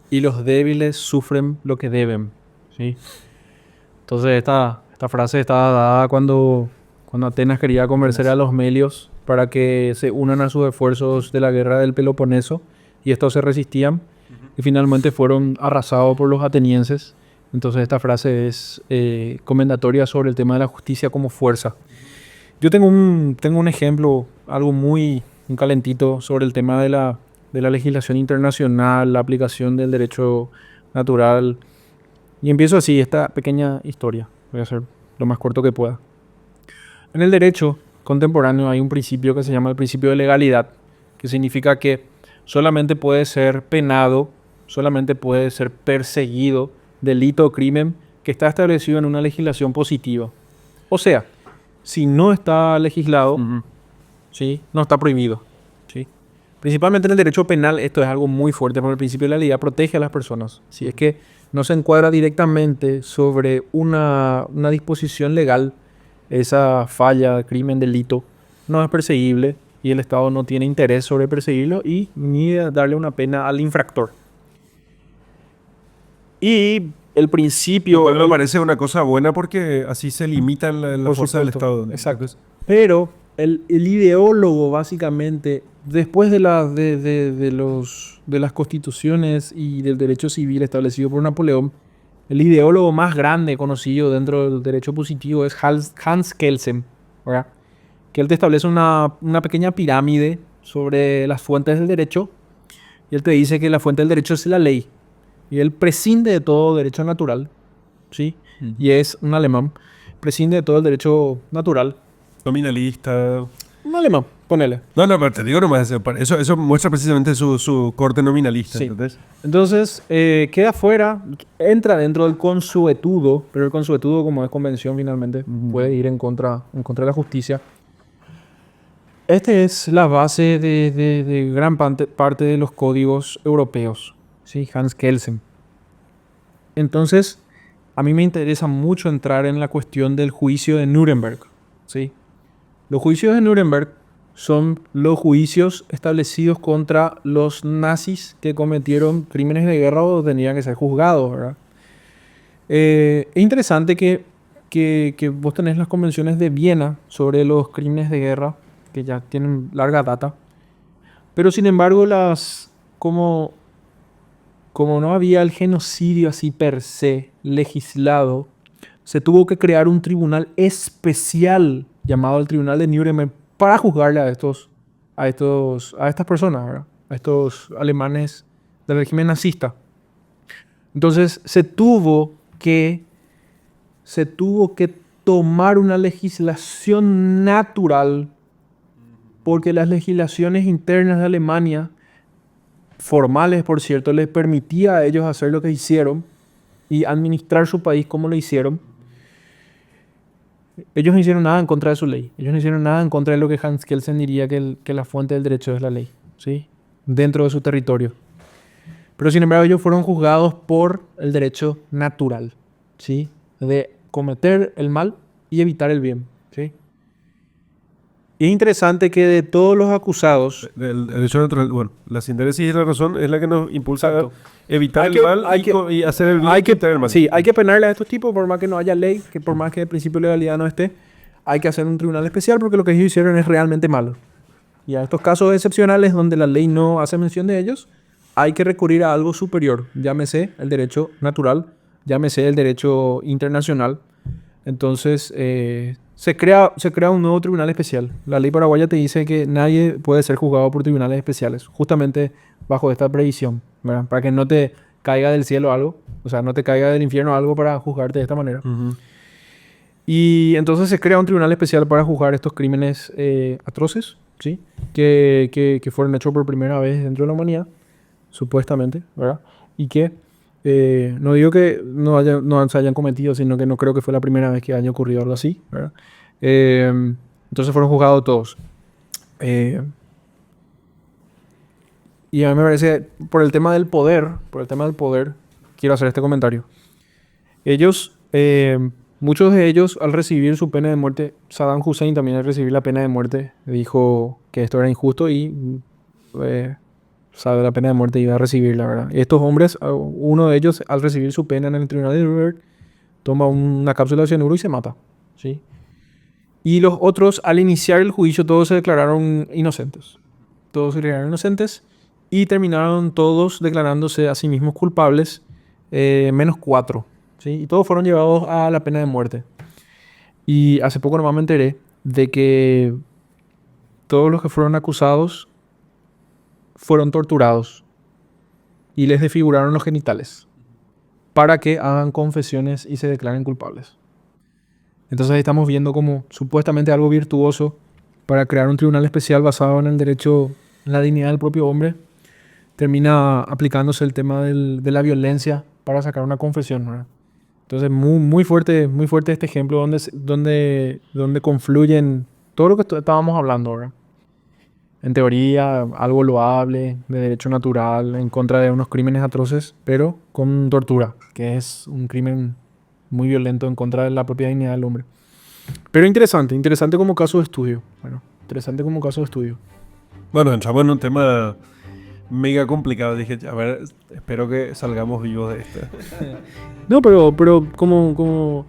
y los débiles sufren lo que deben. ¿Sí? Entonces esta frase estaba dada cuando Atenas quería convencer a los melios para que se unan a sus esfuerzos de la guerra del Peloponeso y estos se resistían y finalmente fueron arrasados por los atenienses. Entonces esta frase es comendatoria sobre el tema de la justicia como fuerza. Yo tengo un ejemplo, algo muy un calentito sobre el tema de la legislación internacional, la aplicación del derecho natural. Y empiezo así, esta pequeña historia. Voy a hacer lo más corto que pueda. En el derecho contemporáneo hay un principio que se llama el principio de legalidad, que significa que solamente puede ser penado, solamente puede ser perseguido delito o crimen que está establecido en una legislación positiva. O sea, si no está legislado, ¿sí? No está prohibido. ¿Sí? Principalmente en el derecho penal esto es algo muy fuerte porque el principio de la legalidad protege a las personas. Si es que no se encuadra directamente sobre una disposición legal, esa falla, crimen, delito, no es perseguible y el Estado no tiene interés sobre perseguirlo y ni darle una pena al infractor. Y el principio... Me parece una cosa buena porque así se limita la Por fuerza del supuesto, Estado. exacto. Pero el ideólogo, básicamente, después de las constituciones y del derecho civil establecido por Napoleón, el ideólogo más grande conocido dentro del derecho positivo es Hans Kelsen, ¿verdad? Que él te establece una pequeña pirámide sobre las fuentes del derecho y él te dice que la fuente del derecho es la ley. Y él prescinde de todo derecho natural, ¿sí? Y es un alemán, prescinde de todo el derecho natural. Nominalista. Un alemán, ponele. No, pero te digo nomás, eso muestra precisamente su corte nominalista. Sí. ¿Entendés? Entonces, queda fuera, entra dentro del consuetudo, pero el consuetudo, como es convención finalmente, puede ir en contra de la justicia. Esta es la base de gran parte de los códigos europeos, ¿sí? Hans Kelsen. Entonces, a mí me interesa mucho entrar en la cuestión del juicio de Nuremberg, ¿sí? Los juicios de Nuremberg son los juicios establecidos contra los nazis que cometieron crímenes de guerra o tenían que ser juzgados, ¿verdad? Es interesante que vos tenés las convenciones de Viena sobre los crímenes de guerra, que ya tienen larga data, pero sin embargo como no había el genocidio así per se legislado, se tuvo que crear un tribunal especial llamado el Tribunal de Nuremberg para juzgarle a estas personas, ¿verdad? A estos alemanes del régimen nazista. Entonces se tuvo que tomar una legislación natural porque las legislaciones internas de Alemania, formales por cierto, les permitía a ellos hacer lo que hicieron y administrar su país como lo hicieron. Ellos no hicieron nada en contra de su ley. Ellos no hicieron nada en contra de lo que Hans Kelsen diría que la fuente del derecho es la ley, ¿sí? Dentro de su territorio. Pero sin embargo ellos fueron juzgados por el derecho natural, ¿sí? De cometer el mal y evitar el bien, ¿sí? Y es interesante que de todos los acusados... El derecho natural, bueno, la síntesis y la razón es la que nos impulsa Exacto. a evitar Hay el que- mal hay que- y hacer el bien. Hay que, y evitar el mal. sí, hay que penarle a estos tipos por más que no haya ley, que por más que el principio de legalidad no esté, hay que hacer un tribunal especial porque lo que ellos hicieron es realmente malo. Y a estos casos excepcionales donde la ley no hace mención de ellos, hay que recurrir a algo superior, llámese el derecho natural, llámese el derecho internacional. Entonces se crea un nuevo tribunal especial. La ley paraguaya te dice que nadie puede ser juzgado por tribunales especiales, justamente bajo esta previsión, ¿verdad? Para que no te caiga del cielo algo, o sea, no te caiga del infierno algo para juzgarte de esta manera. Ujú. Y entonces se crea un tribunal especial para juzgar estos crímenes atroces, ¿sí? Que fueron hechos por primera vez dentro de la humanidad, supuestamente, ¿verdad? Y que no digo que no se hayan cometido, sino que no creo que fue la primera vez que haya ocurrido algo así, ¿verdad? Entonces fueron juzgados todos. Y a mí me parece, por el tema del poder, quiero hacer este comentario. Ellos, muchos de ellos, al recibir su pena de muerte, Saddam Hussein también al recibir la pena de muerte, dijo que esto era injusto y sabe la pena de muerte iba a recibir, la verdad. Estos hombres, uno de ellos, al recibir su pena en el tribunal de Nuremberg, toma una cápsula de cianuro y se mata, ¿sí? Y los otros, al iniciar el juicio, todos se declararon inocentes. Todos se declararon inocentes y terminaron todos declarándose a sí mismos culpables, menos 4, ¿sí? Y todos fueron llevados a la pena de muerte. Y hace poco nomás me enteré de que todos los que fueron acusados fueron torturados y les desfiguraron los genitales para que hagan confesiones y se declaren culpables. Entonces ahí estamos viendo como supuestamente algo virtuoso para crear un tribunal especial basado en el derecho, en la dignidad del propio hombre, termina aplicándose el tema de la violencia para sacar una confesión, ¿verdad? Entonces muy fuerte este ejemplo donde confluyen todo lo que estábamos hablando, ¿verdad? En teoría, algo loable, de derecho natural, en contra de unos crímenes atroces, pero con tortura, que es un crimen muy violento en contra de la propia dignidad del hombre. Pero interesante como caso de estudio. Bueno, entramos en un tema mega complicado. Dije, a ver, espero que salgamos vivos de esta. No, pero como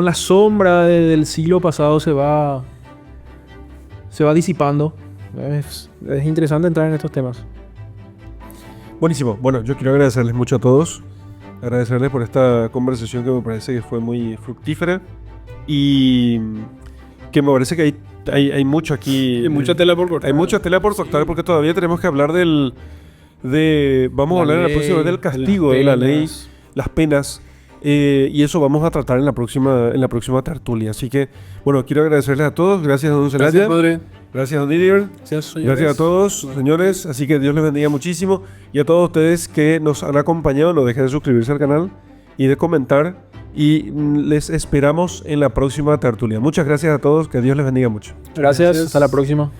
la sombra del siglo pasado se va disipando. Es interesante entrar en estos temas. Buenísimo. Bueno, yo quiero agradecerles mucho a todos. Agradecerles por esta conversación que me parece que fue muy fructífera. Y que me parece que hay mucho aquí. Hay mucha tela por cortar. Hay mucha tela por cortar porque todavía tenemos que hablar vamos a hablar en la próxima vez del castigo de la ley, las penas. Y eso vamos a tratar en la próxima tertulia. Así que, bueno, quiero agradecerles a todos. Gracias, don Celaya. Gracias, padre. Gracias, don Didier. Gracias Gracias a todos, señores. Así que Dios les bendiga muchísimo. Y a todos ustedes que nos han acompañado, no dejen de suscribirse al canal y de comentar. Y les esperamos en la próxima tertulia. Muchas gracias a todos. Que Dios les bendiga mucho. Gracias. Hasta la próxima.